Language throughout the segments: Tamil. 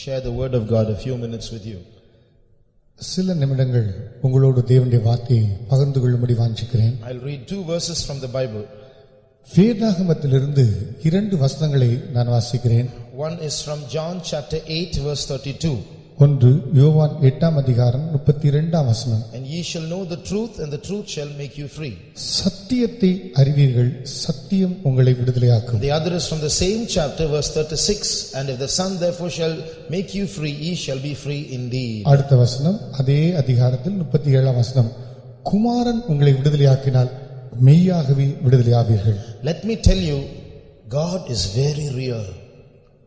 Share the word of God a few minutes with you. சில நிமிடங்கள் உங்களோடு தேவனுடைய வார்த்தையை பகிர்ந்து கொள்ளும்படி வாஞ்சிக்கிறேன். I'll read 2 verses from the Bible. வேதாகமத்திலிருந்து 2 வசனங்களை நான் வாசிக்கிறேன். One is from John chapter 8 verse 32. ஒன்று யோவான் 8ஆம் அதிகாரம் 32ஆம் வசனம். And ye shall know the truth, and the truth shall make you free. சத்தியத்தை அறிவீர்கள், சத்தியம் உங்களை விடுதலையாக்கும். The other is from the same chapter verse 36. And if the Son therefore shall make you free, ye shall be free indeed. அடுத்த வசனம் அதே அதிகாரத்தில் 37ஆம் வசனம். குமாரன் உங்களை விடுதலையாக்கினால் மெய்யாகவே விடுதலையாவீர்கள். Let me tell you, God is very real.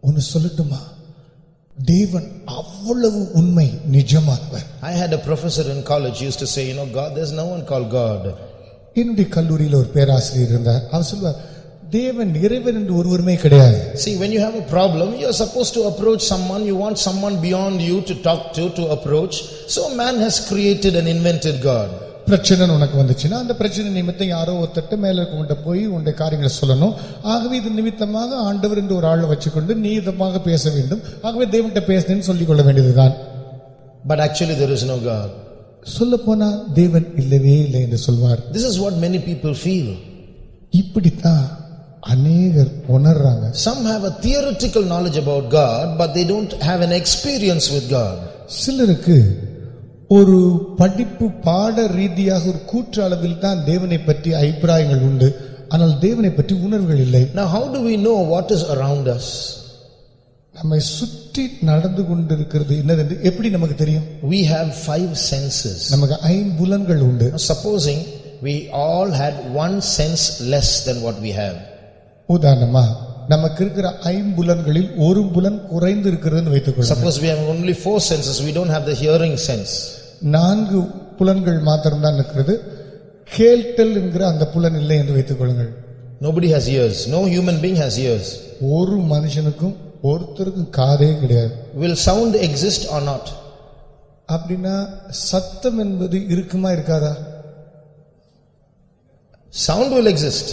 ஒன்னு சொல்லட்டுமா, தேவன் அவ்வளவு உண்மை, நிஜமானவர். I had a professor in college who used to say, God, there's no one called God. என்னுடைய கல்லூரியில் ஒரு பேராசிரியர் இருந்தார். அவர் சொல்வார், தேவன் இறைவன் என்று ஒருவருமே கிடையாது. See, when you have a problem, you are supposed to approach someone. You want someone beyond you to talk to approach. So man has created and invented God. பிரச்சனை உனக்கு வந்துச்சுன்னா அந்த பிரச்சனை நிமித்தம் யாரோ ஒருத்தட்ட மேல கொண்டு போய் உன்னுடைய காரியங்களை சொல்லணும். ஆகவே இது நிமித்தமாக ஆண்டவர் என்று ஒரு ஆளை வச்சுக்கொண்டு நீதமாக பேச வேண்டும். ஆகவே தேவன்கிட்ட பேசுன்னு சொல்லிக் கொள்ள வேண்டியதுதான். But actually there is no God. சொல்ல போனா தேவன் இல்லவே இல்லை என்று சொல்வார். This is what many people feel. இப்படித்தான் அநேகர் உணர்றாங்க. Some have a theoretical knowledge about God, but they don't have an experience with God. சிலருக்கு ஒரு படிப்பு பாட ரீதியாக ஒரு கூற்று அளவில் தான் தேவனை பற்றி அபிப்பிராயங்கள் உண்டு, ஆனால் தேவனை பற்றி உணர்வுகள் இல்லை. Now how do we know what is around us? நம்மை சுற்றி நடந்து கொண்டிருக்கிறது என்னது எப்படி நமக்கு தெரியும்? We have 5 senses. நமக்கு 5 புலன்கள் உண்டு. Supposing we all had 1 sense less than what we have. உதாரணமா நமக்கு இருக்கிற 5 புலன்களில் ஒரு புலன் குறைந்து இருக்கிறதுன்னு வைத்துக்கொள்ளுங்கள். Suppose we have only 4 senses, we don't have the hearing sense. 4 புலன்கள் மாத்திரம் தான் இருக்கிறது. கேட்டல் என்கிற அந்த புலன் இல்லை என்று வைத்துக் கொள்ளுங்கள். Nobody has ears. No human being has ears. ஒரு மனுஷனுக்கும் ஒருத்தருக்கும் காதே கிடையாது. Will sound exist or not? அப்படின்னா சத்தம் என்பது இருக்குமா இருக்காதா? Sound will exist.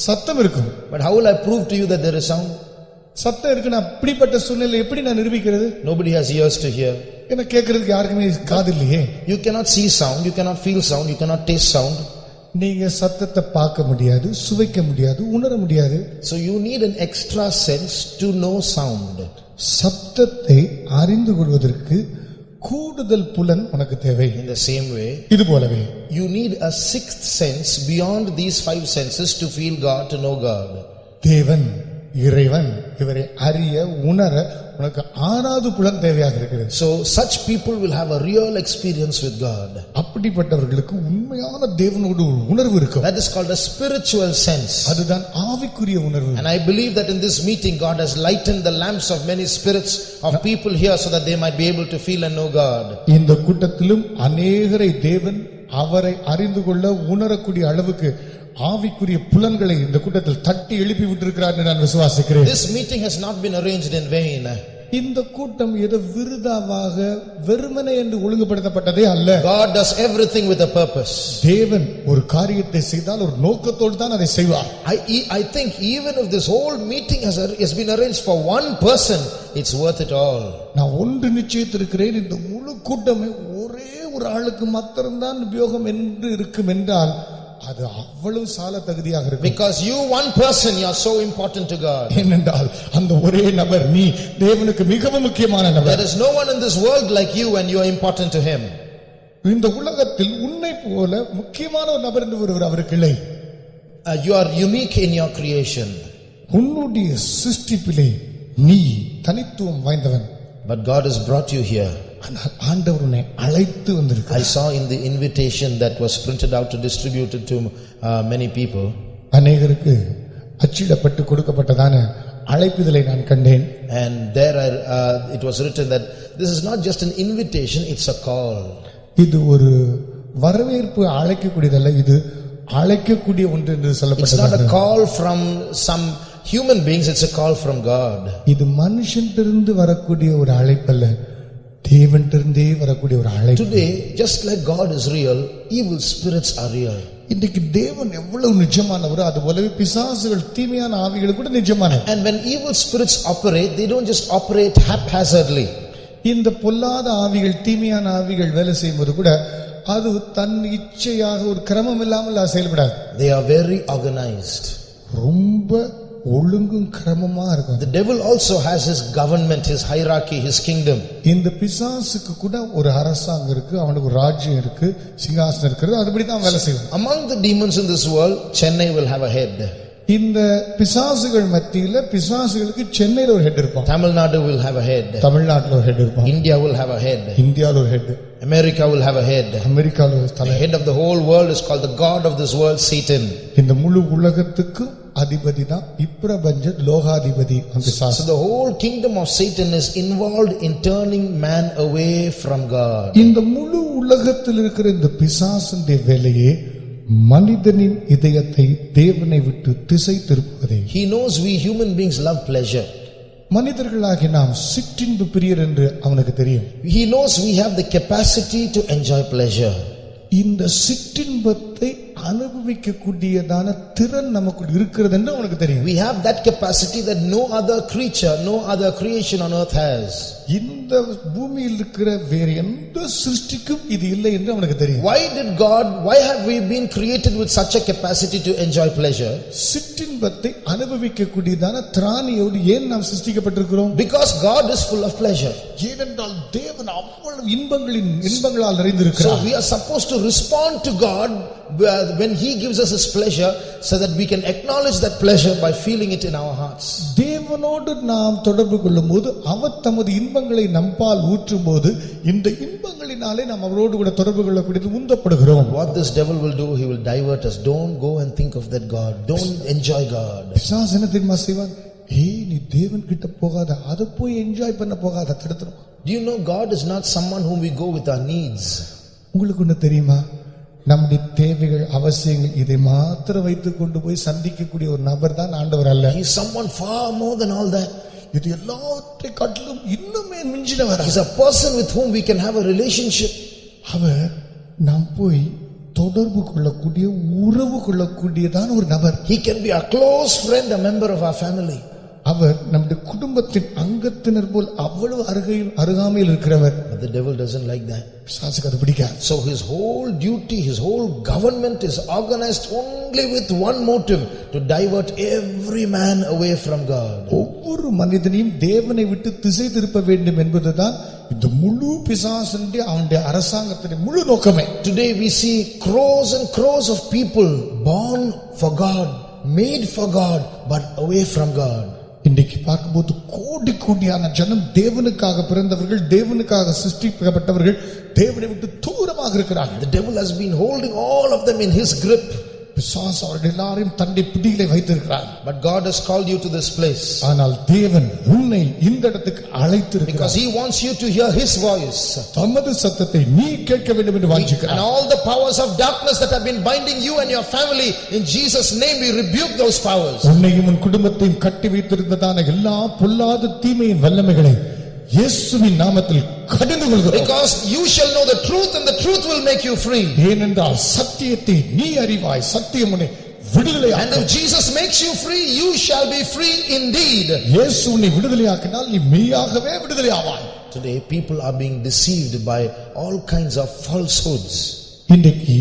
சத்தம் இருக்கும். But how will I prove to you that there is sound? சத்தம் இருக்குன்னா அப்படிப்பட்ட சூழ்நிலை எப்படி நான் நிரூபிக்கிறது? Nobody has ears to hear. என்ன கேட்கிறதுக்கு யாருக்குமே காது இல்லையே. You cannot see sound, you cannot feel sound, you cannot taste sound. நீங்க சத்தத்தை பார்க்க முடியாது, சுவைக்க முடியாது, உணர முடியாது. So you need an extra sense to know sound. சத்தத்தை அறிந்து கொள்வதற்கு கூடுதல் புலன் உனக்கு தேவை. In the same way, இது போலவே you need a 6th sense beyond these 5 senses to feel God, to know God. தேவன், இறைவன் இவரை அறிய உணர உனக்கு 6வது புலன் தேவையாக இருக்கிறது. So such people will have a real experience with God. அப்படிப்பட்டவர்களுக்கு உண்மையான தேவனோடு உணர்வு இருக்கும். That is called a spiritual sense. அதுதான் ஆவிக்குரிய உணர்வு. And I believe that in this meeting God has lightened the lamps of many spirits of people here so that they might be able to feel and know God. இந்த கூட்டத்திலும் அநேகரை தேவன் அவரை அறிந்து கொள்ள உணரக்கூடிய அளவுக்கு ஆவிக்குரிய புலன்களை இந்த கூட்டத்தில் தட்டி எழுப்பி விட்டிருக்கிறார் என்று நான் விசுவாசிக்கிறேன். This meeting has not been arranged in vain. இந்த கூட்டம் ஏதோ விருதாவாக வெறுமனே என்று ஒழுங்குபடுத்தப்பட்டதே அல்ல. God does everything with a purpose. தேவன் ஒரு காரியத்தை செய்தால் ஒரு நோக்கத்தோடு தான் அதை செய்வார். I think even if this whole meeting has been arranged for one person, it's worth it all. நான் ஒன்று நிச்சயித்திருக்கிறேன், இந்த முழு கூட்டமே ஒரே ஒரு ஆளுக்கு மாத்திரம்தான் உபயோகம் என்று இருக்கும் என்றால் அது அவ்வளவு சால தகுதியாக இருக்கும். Because you one person, you are so important to God. ஏனென்றால் அந்த ஒரே நபர் நீ தேவனுக்கு மிகவும் முக்கியமான நபர். There is no one in this world like you and you are important to him. இந்த உலகத்தில் உன்னை போல முக்கியமான ஒரு நபர் என்று ஒருவர் அவருக்கு இல்லை. You are unique in your creation. உன்னுடைய சிருஷ்டிப்பிலே நீ தனித்துவம் வாய்ந்தவன். But God has brought you here. ஆண்டவர் உன்னை அழைத்து வந்திருக்கிறார். I saw in the invitation that was printed out to distribute it to many people. அநேகருக்கு அச்சிடப்பட்டு கொடுக்கப்பட்டதான அழைப்புதலை நான் கண்டேன். And there it was written that this is not just an invitation, it's a call. இது ஒரு வரவேற்பு அழைக்கக்கூடியதல்ல, இது அழைக்கக்கூடிய ஒன்று என்று சொல்லப்பட்டது. It's not a call from some human beings, it's a call from God. இது மனுஷனிலிருந்து வரக்கூடிய ஒரு அழைப்பல்ல, தேவனிடமிருந்தே வரக்கூடிய ஒரு அழைப்பு. Today, just like God is real, evil spirits are real. இன்றைக்கு தேவன் எவ்வளவு நிஜமானவரோ அது போலவே பிசாசுகள் தீமையான ஆவிகள் கூட நிஜமானவை. And when evil spirits operate, they don't just operate haphazardly. இந்த பொல்லாத ஆவிகள் தீமையான ஆவிகள் வேலை செய்யும்போது கூட அது தன் இச்சையாக ஒரு கிரமம் இல்லாமல் செயல்படாது. They are very organized. ரொம்ப ஒழுங்கும் கிரமமா இருக்கும். The devil also has his government, his hierarchy, his kingdom. இந்த பிசாசுக்கு கூட ஒரு அரசாங்கம் இருக்கு, அவனுக்கு ஒரு ராஜ்யம் இருக்கு, சிங்காசனம் இருக்குது, அதுபடி தான் வேலை செய்யும். Among the demons in this world, Chennai will have a head. இந்த பிசாசுகள் மத்தியில பிசாசுகளுக்கு சென்னையில ஒரு ஹெட் இருப்பான். Tamil Nadu will have a head. தமிழ்நாட்டுல ஒரு ஹெட் இருப்பான். India will have a head. இந்தியால ஒரு head. America will have a head. அமெரிக்கால ஒரு The head of the whole world is called the god of this world, Satan. இந்த முழு உலகத்துக்கு அதிபதி தான் இப்பிரபஞ்ச லோகாதிபதி அந்த பிசாசு. So the whole kingdom of Satan is involved in turning man away from God. இந்த முழு உலகத்தில் இருக்கிற இந்த பிசாசுடைய வேலையே மனிதனின் இதயத்தை தேவனை விட்டு திசை திருப்புவதே. He knows we human beings love pleasure. மனிதர்களாகி நாம் சிற்றின்பு பிரியர் என்று அவனுக்கு தெரியும். He knows we have the capacity to enjoy pleasure. இந்த சிற்றின்பத்தை அனுபவிக்க கூடியதான திறன் நமக்குள் இருக்கிறது என்று அவனுக்கு தெரியும். We have that capacity that no other creature, no other creation on earth has. இந்த பூமியில் இருக்கிற வேறு எந்த சிருஷ்டிக்கும் இது இல்லை என்று அவனுக்கு தெரியும். Why have we been created with such a capacity to enjoy pleasure? சிற்றின்பத்தை அனுபவிக்க கூடியதான திராணியோடு ஏன் நாம் சிருஷ்டிக்கப்பட்டிருக்கிறோம்? Because God is full of pleasure. ஏனென்றால் தேவன் அவ்வளவு இன்பங்களால் நிறைந்திருக்கிறார். So we are supposed to respond to God when he gives us his pleasure, so that we can acknowledge that pleasure by feeling it in our hearts. தேவனோடு நாம் தொடர்பு கொள்ளும்போது அவர் தமது இன்பங்களை நம்பால் ஊற்றும்போது இந்த இன்பங்களினாலே நாம் அவரோடு கூட தொடர்பு கொள்ளக்கூடியது உந்தப்படுகிறோம். What this devil will do, he will divert us. Don't go and think of that God. Don't enjoy God. பிசாசு என்ன தெரியுமா செய்வான்? நீ தேவன் கிட்ட போகாத, அதை போய் என்ஜாய் பண்ண போகாத, தடுத்துரும். Do you know God is not someone whom we go with our needs? உங்களுக்கு ஒண்ணு தெரியுமா? நம்முடைய தேவைகள் அவசியங்கள் இதை மாத்திரம் வைத்துக் கொண்டு போய் சந்திக்கக்கூடிய ஒரு நபர் தான் ஆண்டவர் அல்ல. He is someone far more than all that. இது எல்லாத்தை காட்டிலும் இன்னுமே மிஞ்சினவர். He is a person with whom we can have a relationship. அவர் நாம் போய் தொடர்பு கொள்ளக்கூடிய உறவு கொள்ளக்கூடியதான ஒரு நபர். He can be a close friend, a member of our family. அவர் நம்முடைய குடும்பத்தின் அங்கத்தினர் போல் அவ்வளவு அருகாமையில் இருக்கிறவர். But the devil doesn't like that. பிசாசுக்கு அது பிடிக்காது. So his whole duty, his whole government is organized only with one motive: to divert every man away from God. ஒவ்வொரு மனிதனையும் தேவனை விட்டு திசை திருப்ப வேண்டும் என்பதுதான் இந்த முழு பிசாசுடைய அவனுடைய அரசாங்கத்தின் முழு நோக்கமே. Today we see crores and crores of people born for God, made for God, but away from God. இன்றைக்கு பார்க்கும்போது கோடி கோடியான ஜனம் தேவனுக்காக பிறந்தவர்கள், தேவனுக்காக சிருஷ்டிக்கப்பட்டவர்கள் தேவனை விட்டு தூரமாக இருக்கிறார்கள். The devil has been holding all of them in his grip. பிசாசு அவர்கள் எல்லாரையும் தன்னுடைய பிடியிலே வைத்திருக்கிறார். But God has called you to this place. ஆனால் தேவன் உன்னை இந்த இடத்துக்கு அழைத்திருக்கிறார். Because he wants you to hear his voice. தமது சத்தத்தை நீ கேட்க வேண்டும் என்று வாஞ்சிக்கிறார். And all the powers of darkness that have been binding you and your family, in Jesus' name we rebuke those powers. உன்னையும் உன் குடும்பத்தையும் கட்டி வைத்திருந்ததான எல்லா பொல்லாத தீமையின் வல்லமைகளை இயேசுவின் நாமத்தில் கடிந்து கொள்கிறோம். Because you shall know the truth and the truth will make you free. ஏனென்றால் சத்தியத்தை நீ அறிவாய், சத்தியம் உன்னை விடுதலையாக்கும். And if Jesus makes you free, you shall be free indeed. இயேசு உன்னை விடுதலையாக்கினால் நீ மெய்யாகவே விடுதலையாவாய். Today people are being deceived by all kinds of falsehoods. இன்றைக்கு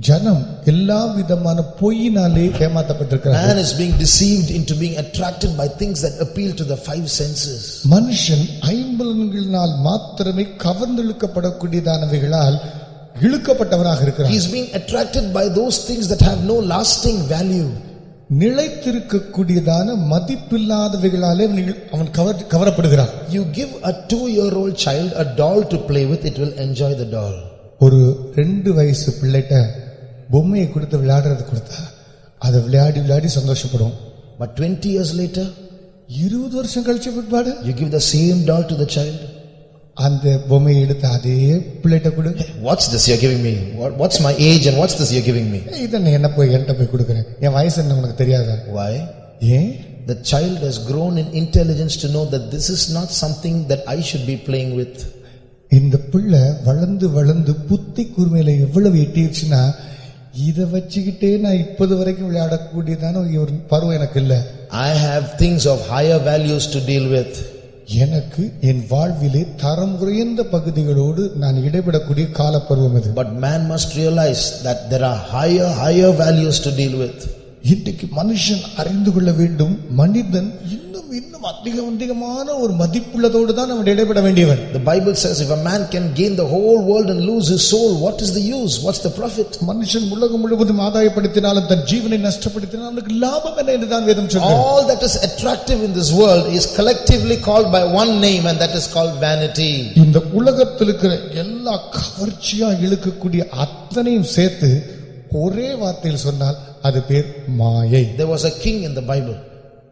ஜனம் எல்லா விதமான பொய்யினாலே ஏமாற்றப்பட்டிருக்கிறார். Man is being deceived into being attracted by things that appeal to the five senses. மனுஷன் ஐம்புலன்களினால் மாத்திரமே கவர்ந்தெழுக்கப்படக்கூடியதானவைகளால் இழுக்கப்பட்டவனாக இருக்கிறான். He is being attracted by those things that have no lasting value. நிலைத்திருக்கக்கூடியதான மதிப்பில்லாதவைகளாலே அவன் கவரப்படுகிறான். You give a 2-year-old child a doll to play with, it will enjoy the doll. ஒரு 2 வயசு பிள்ளைட்ட பொம்மையை கொடுத்து விளையாடுறது கொடுத்தா அதை விளையாடி விளையாடி சந்தோஷப்படும். But 20 years later, 20 வருஷம் கழிச்ச பிற்பாடு you give the same doll to the child. அந்த பொம்மையை எடுத்து அதே பிள்ளைட்ட கொடு. What's this you're giving me? What's my age and what's this you're giving me? இத நீ என்ன போய் என்கிட்ட போய் கொடுக்குற? என் வயசு என்ன உனக்கு தெரியாதா? Why? ஏன்? The child has grown in intelligence to know that this is not something that I should be playing with. இந்த பிள்ளை வளர்ந்து வளர்ந்து புத்தி கூர்மையில எவ்வளவு எட்டிடுச்சுன்னா இதை வச்சுக்கிட்டே நான் இப்போது வரைக்கும் விளையாடக்கூடியதான ஒரு பருவம் எனக்கு இல்லை. I have things of higher values to deal with. எனக்கு என் வாழ்விலே தரம் குறைந்த பகுதிகளோடு நான் இடைபடக்கூடிய காலப்பருவம் இது. But man must realize that there are higher values to deal with. இன்றைக்கு மனுஷன் அறிந்து கொள்ள வேண்டும், மனிதன் இன்னும் அதிகமான ஒரு மதிப்புள்ளதோடு தான் அவன் இடைபட வேண்டியவன். The Bible says if a man can gain the whole world and lose his soul, what is the use? What's the profit? மனுஷன் உலகம் முழுவதும் ஆதாயப்படுத்தினாலும் தன் ஜீவனை நஷ்டப்படுத்தினாலும் அவனுக்கு லாபம் என்ன என்று தான் வேதம் சொல்கிறது. All that is attractive in this world is collectively called by one name, and that is called vanity. இந்த உலகத்தில் இருக்கிற எல்லா கவர்ச்சியா இழுக்கக்கூடிய அத்தனையும் சேர்த்து ஒரே வார்த்தையில் சொன்னால் அது பேர் மாயை. There was a king in the Bible.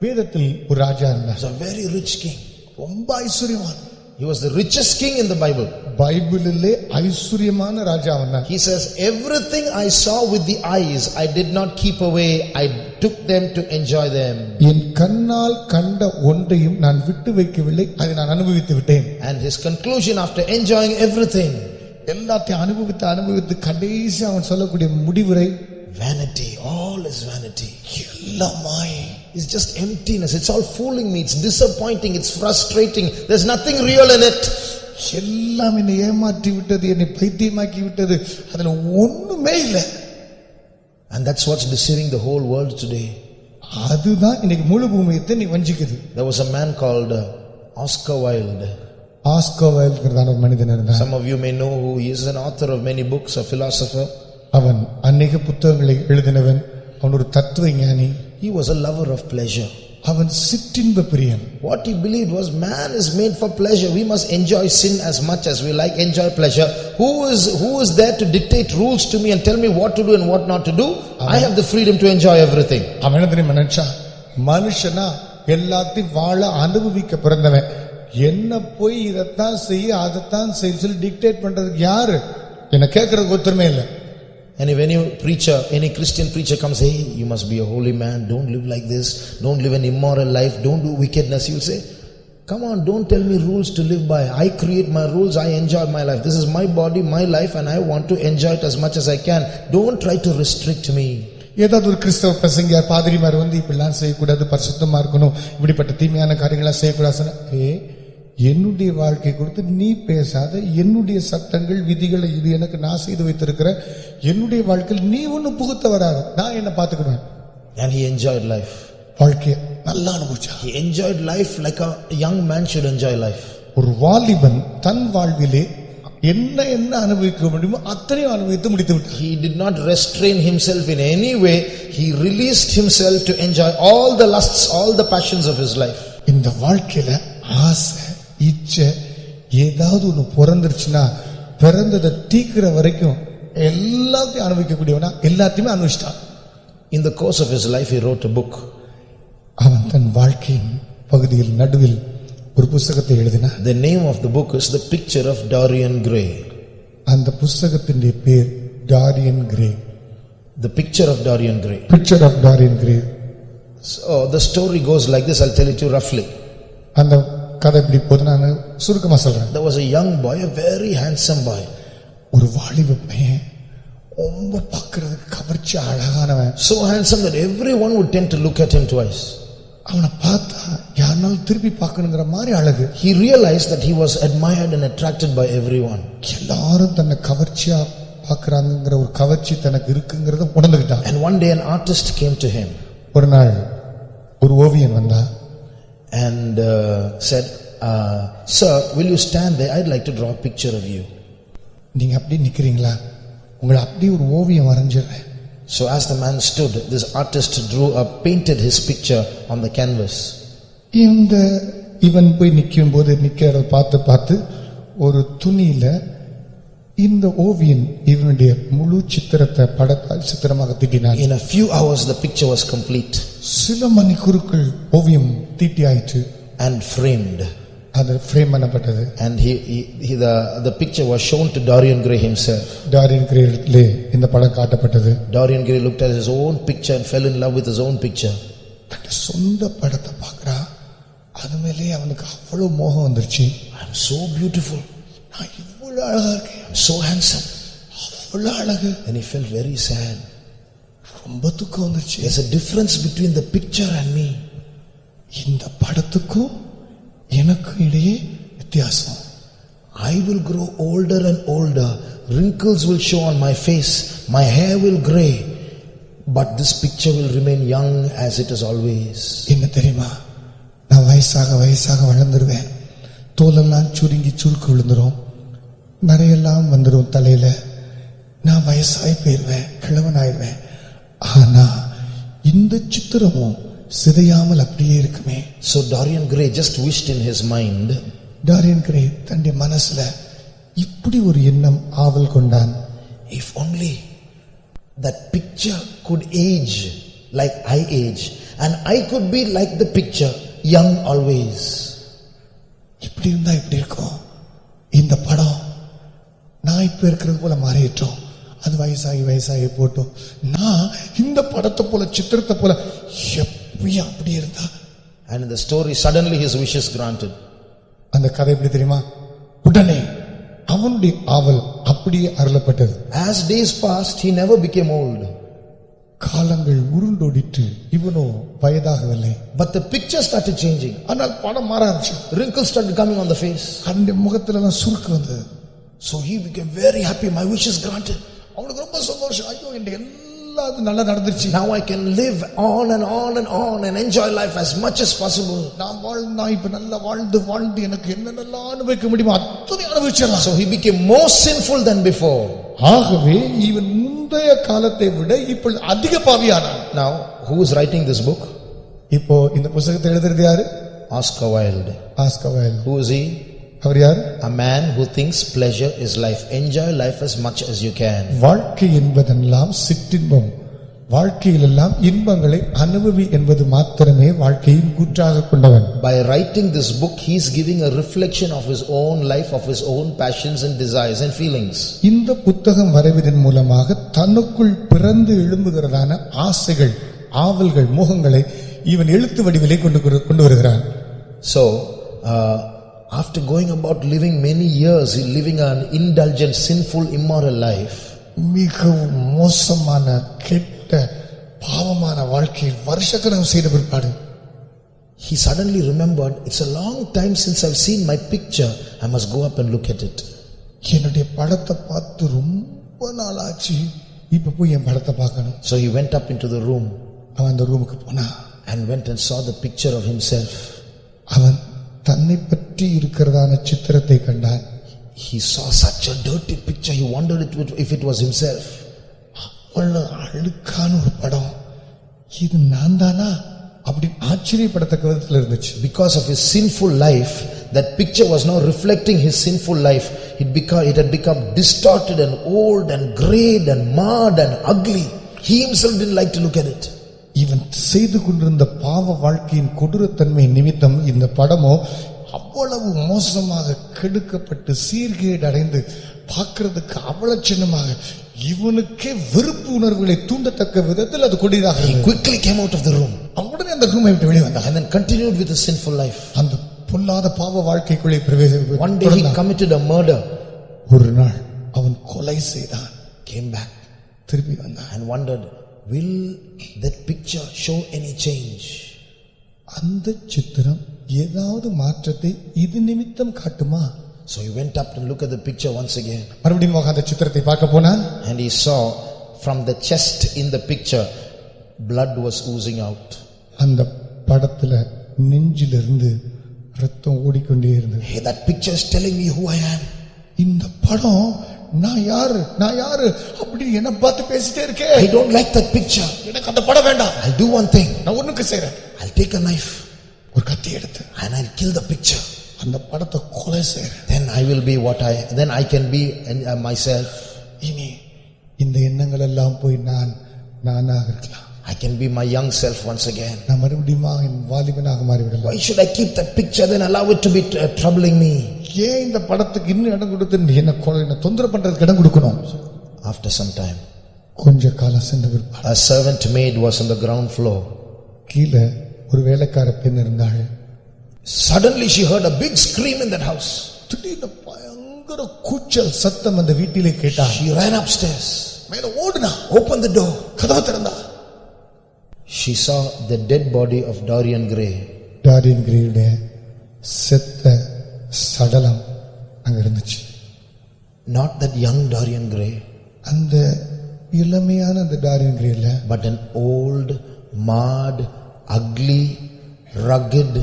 வேதத்தில் ஒரு ராஜா இருந்தார். He was a very rich king. ரொம்ப ஐஸ்வர்யவான். He was the richest king in the Bible. பைபிளிலே ஐஸ்வர்யமான ராஜா வந்தார். He says everything I saw with the eyes I did not keep away, I took them to enjoy them. என் கண்ணால் கண்ட ஒன்றையும் நான் விட்டு வைக்கவில்லை, அதை நான் அனுபவித்து விட்டேன். And his conclusion after enjoying everything, எல்லாத்தையும் அனுபவித்து கடைசி அவன் சொல்லக்கூடிய முடிவுரை vanity, all is vanity. எல்லாம் மாயை. It's just emptiness. It's all fooling me. It's disappointing. It's frustrating. There's nothing real in it. எல்லாம் என்னை ஏமாற்றி விட்டது, என்னை பைத்தியமாக்கி விட்டது, அதுல ஒண்ணுமே இல்லை. And that's what's deceiving the whole world today. அதுதான் இன்னைக்கு முழு பூமியத்தை நீ வஞ்சிக்குது. There was a man called Oscar Wilde. Oscar வைல்ட்ங்கிறதான ஒரு மனிதன் இருந்தான். Some of you may know who he is. An author of many books, a philosopher. அவன் அநேக புத்தகங்களை எழுதினவன். அவன் ஒரு தத்துவ ஞானி. He was a lover of pleasure. அவன் சிற்றின்ப பிரியன். What he believed was man is made for pleasure. We must enjoy sin as much as we like enjoy pleasure. Who is there to dictate rules to me and tell me what to do and what not to do? I have the freedom to enjoy everything. அவன் என்ன தெரியுமா நினைச்சான்? மனுஷனா எல்லாத்தையும் வாழ அனுபவிக்க பிறந்தவன். என்ன போய் இதைத்தான் செய்ய அதைத்தான் செய்ய சொல்லி டிக்டேட் பண்றதுக்கு யாரு? என்ன கேட்கறதுக்கு ஒருத்தருமே இல்லை. And if any preacher, any Christian preacher comes, hey, you must be a holy man, don't live like this, don't live an immoral life, don't do wickedness, you'll say, come on, don't tell me rules to live by. I create my rules, I enjoy my life. This is my body, my life, and I want to enjoy it as much as I can. Don't try to restrict me. ஏதாவது ஒரு கிறிஸ்தவ பிரசங்கியார் பாதிரிமார் வந்து இப்படிலாம் செய்யக்கூடாது, பரிசுத்தமா இருக்கணும், இப்படிப்பட்ட தீமையான காரியங்களாம் செய்யக்கூடாது. என்னுடைய வாழ்க்கை கொடுத்து நீ பேசாத, என்னுடைய சட்டங்கள் விதிகளை இது எனக்கு நான் செய்து வைத்திருக்கிற என்னுடைய வாழ்க்கையில் நீ ஒண்ணு புகுத்த வராது, நான் என்ன பார்த்துக்குவேன். And he enjoyed life. வாழ்க்கையை நல்லா அனுபவிச்சான். He enjoyed life like a young man should enjoy life. ஒரு வாலிபன் தன் வாழ்விலே என்ன அனுபவிக்க முடியுமோ அத்தனையும் அனுபவித்து முடித்து விட்டார். He did not restrain himself in any way. He released himself to enjoy all the lusts, all the passions of his life. இந்த வாழ்க்கையில ஆசை, இச்சை ஏதாவது ஒண்ணு பிறந்துருச்சுன்னா பிறந்ததை தீக்கிற வரைக்கும் எல்லாத்தையும் அனுபவிக்கக்கூடியவனா எல்லாத்தையுமே அனுபவிச்சிட்டான். In the course of his life he wrote a book. அவன் தன் வாழ்க்கையின் பகுதியில் நடுவில் ஒரு புத்தகத்தை எழுதினார். The name of the book is The Picture of Dorian Gray. அந்த புத்தகத்தின் பேர் Dorian grey. The Picture of Dorian Gray. Picture of Dorian Gray. So the story goes like this. I'll tell it to you roughly. அந்த கதை இப்படி போது நான் சுருக்கமா சொல்றேன். There was a young boy, a very handsome boy. ஒரு வாலிப பையன், ரொம்ப பார்க்கிறதுக்கு கவர்ச்சி அழகானவன். So handsome that everyone would tend to look at him twice. அவனை பார்த்தா யாருனாலும் திருப்பி பார்க்கணுங்கிற மாதிரி அழகு. He realized that he was admired and attracted by everyone. எல்லாரும் தன்னை கவர்ச்சியா பார்க்கறாங்கங்கிற ஒரு கவர்ச்சி தனக்கு இருக்குங்கிறத உணர்ந்துட்டான். And one day an artist came to him. ஒரு நாள் ஒரு ஓவியன் வந்தா and said, sir, will you stand there? I'd like to draw a picture of you. நீங்க அப்படி நிக்கிறீங்களா? உங்களை அப்படி ஒரு ஓவியம் வரைஞ்சிரேன். So as the man stood, this artist painted his picture on the canvas. இவன் போய் நிக்கும் போது நிக்கிறத பார்த்து ஒரு துணியில இந்த ஓவியன் இவனுடைய முழு சித்திரத்தை படத்தால் சித்திரமாக தீட்டினான். In a few hours the picture was complete. சில மணிக்குருக்கள் ஓவியம் தீட்டியாயிற்று. And framed. அது ஃப்ரேம் பண்ணப்பட்டது. And the picture was shown to Dorian Gray himself. Dorian Grayலே இந்த படம் காட்டப்பட்டது. Dorian Gray looked at his own picture and fell in love with his own picture. தன் சொந்த படத்தை பார்க்கறா. அது மேலே அவனுக்கு அவ்வளவு மோகம் வந்துருச்சு. I'm so beautiful. நான் இவ்வளவு அழகா இருக்கேன், I'm so handsome. அவ்வளவு அழகு. And he felt very sad. ரொம்ப துக்கம் வந்துச்சு. There's a difference between the picture and me. இந்த படத்துக்கும் எனக்கும் இடையே வித்தியாசம். I will grow older and older. Wrinkles will show on my face. My hair will gray. But this picture will remain young as it is always. என்ன தெரியுமா, நான் வயசாக வளர்ந்துருவேன். தோலெல்லாம் சுருங்கி சுருக்கு விழுந்துரும், நரையெல்லாம் வந்துடும் தலையில. நான் வயசாகி போயிடுவேன், கிழவனாயிடுவேன். ஆனா இந்த சித்திரமும் சிதையாமல் அப்படியே இருக்குமே. So Dorian Gray just wished in his mind. Dorian grey தன்னுடைய மனசுல இப்படி ஒரு எண்ணம் ஆவல் கொண்டான். If only that picture could age like I age, and I could be like the picture, young always. இப்படி இருந்தா இப்படி இருக்கும். இந்த படம் நான் இப்ப இருக்கிறது போல மாறிட்டோம். அது வயசாகி போட்டோம். நான் இந்த படத்தை போல, சித்திரத்தை போல எப்பயும் அப்படி இருந்தா. And in the story, suddenly his wish is granted. அந்த கதை எப்படி தெரியுமா, உடனே அவனுடைய ஆவல் அப்படியே அருளப்பட்டது. As days passed, he never became old. காலங்கள் உருண்டோடிட்டு இவனோ வயதாகவில்லை. But the picture started changing. ஆனால் படம் மாற ஆரம்பிச்சு. Wrinkles started coming on the face. அந்த முகத்துல எல்லாம் சுருக்கு வந்தது. So he became very happy. My wish is granted. அவனுக்கு ரொம்ப சந்தோஷம். ஐயோ, இந்த எல்லாது நல்லா நடந்துருச்சு. Now I can live on and on and on and enjoy life as much as possible. நான் இப்ப நல்லா வாழ்ந்து எனக்கு என்னென்னலாம் அனுபவிக்க முடியுமோ அத்தனை அனுபவிச்சலாம். So he became more sinful than before. ஆகவே இவன் முந்தைய காலத்தை விட இப்பொழுது அதிக பாவியானான். Now who is writing this book? இப்போ இந்த புத்தகத்தை எழுதுறது யாரு? Oscar Wilde. Who is he? அவர் யார்? A man who thinks pleasure is life. Enjoy life as much as you can. வாழ்க்கை என்பதெல்லாம் சிற்றின்பம். வாழ்க்கையிலெல்லாம் இன்பங்களை அனுபவி என்பது மாத்திரமே வாழ்க்கையின் கூற்றாக கொண்டவன். By writing this book, he is giving a reflection of his own life, of his own passions and desires and feelings. இந்த புத்தகம் வரைவதன் மூலமாக தனக்குள் பிறந்து எழும்புகிறதான ஆசைகள், ஆவல்கள், மோகங்களை இவன் எழுத்து வடிவிலே கொண்டு வருகிறான். So after going about living many years, living an indulgent, sinful, immoral life, மிகவும் மோசமான கெட்ட பாவமான வாழ்க்கை வருஷக்கணக்கு செய்த பிற்பாடு he suddenly remembered, it's a long time since I've seen my picture. I must go up and look at it. என்னுடைய படத்தை பார்த்து ரொம்ப நாள் ஆச்சு, இப்ப போய் என் படத்தை பார்க்கணும். So he went up into the room. அவன் அந்த ரூமுக்கு போனா and went and saw the picture of himself. அவன் தன்னை பற்றி இருக்கிறதான சித்திரத்தை கண்டான். He saw such a dirty picture. He wondered if it was himself. அழுக்கான ஒரு படம், இது நான் தானா அப்படி ஆச்சரியப்படத்தக்க விதத்தில் இருந்துச்சு. Because of his sinful life, that picture was now reflecting his sinful life. It had become distorted and old and grayed and marred and ugly. He himself didn't like to look at it. இவன் செய்து கொண்டிருந்த பாவ வாழ்க்கையின் கொடூரத்தன்மை நிமித்தம் இந்த படமோ அவ்வளவு மோசமாக கெடுக்கப்பட்டு சீர்கேடு அடைந்து பார்க்கிறதுக்கு அவலட்சணமாக இவனுக்கே வெறுப்பு உணர்வுகளை தூண்டத்தக்க விதத்தில் அது கொடியதாக. He quickly came out of the room. உடனே அந்த ரூமை விட்டு வெளியே வந்தான். And then continued with his sinful life. அந்த பொல்லாத பாவ வாழ்க்கைக்குள்ளே பிரவேசித்தார். One day he committed a murder. ஒரு நாள் அவன் கொலை செய்தான். Came back. திரும்பி வந்தான். And wondered, will that picture show any change? அந்த சித்திரம் ஏதாவது மாற்றத்தை இது நிமித்தம் காட்டுமா? So he went up and looked at the picture once again. மறுபடியும் அந்த சித்திரத்தை பார்க்க போனான். And he saw from the chest in the picture blood was oozing out. அந்த படத்துல நெஞ்சிலிருந்து ரத்தம் ஓடிக்கொண்டே இருந்தது. Hey, that picture is telling me who I am. இந்த படம் நான் யாரு அப்படி என்ன பார்த்து பேசிட்டே இருக்கே. I don't like that picture. எனக்கு அந்த படம் வேண்டாம். I'll do one thing. நான் ஒண்ணுக்கு செய்றேன். I'll take a knife. ஒரு கத்தி எடுத்து and I'll kill the picture. அந்த படத்தை கொலை செய்றேன். Then I can be myself. இனி இந்த எண்ணங்கள் எல்லாம் போய் நானாக இருக்கலாம். I can be my young self once again. நான் மறுபடியும் என் வாலிபனாக மாறிவிடலாம். Why should I keep that picture then allow it to be troubling me? ஏன் இந்த படத்துக்கு இன்னும் இடம் கொடுத்து என்ன தொந்தரவு பண்றதுக்கு இடம் கொடுக்கணும்? After some time, கொஞ்ச காலம் சென்ற பிறகு a servant maid was on the ground floor. கீழே ஒரு வேலைக்கார பெண் இருந்தாள். Suddenly she heard a big scream in that house. திடீர்னு பயங்கர பயங்கர கூச்சல் சத்தம் அந்த வீட்டிலே கேட்டார். She ran upstairs. மேல ஓடுனா. Opened the door. கதவை திறந்தா. She saw the dead body of Dorian Gray. Dorian கிரேயுடைய செத்த சடலம் அங்க இருந்துச்சு. Not that young Dorian Gray. அந்த இளமையான அந்த டாரியன் கிரே இல்ல. But an old, marred, ugly, rugged,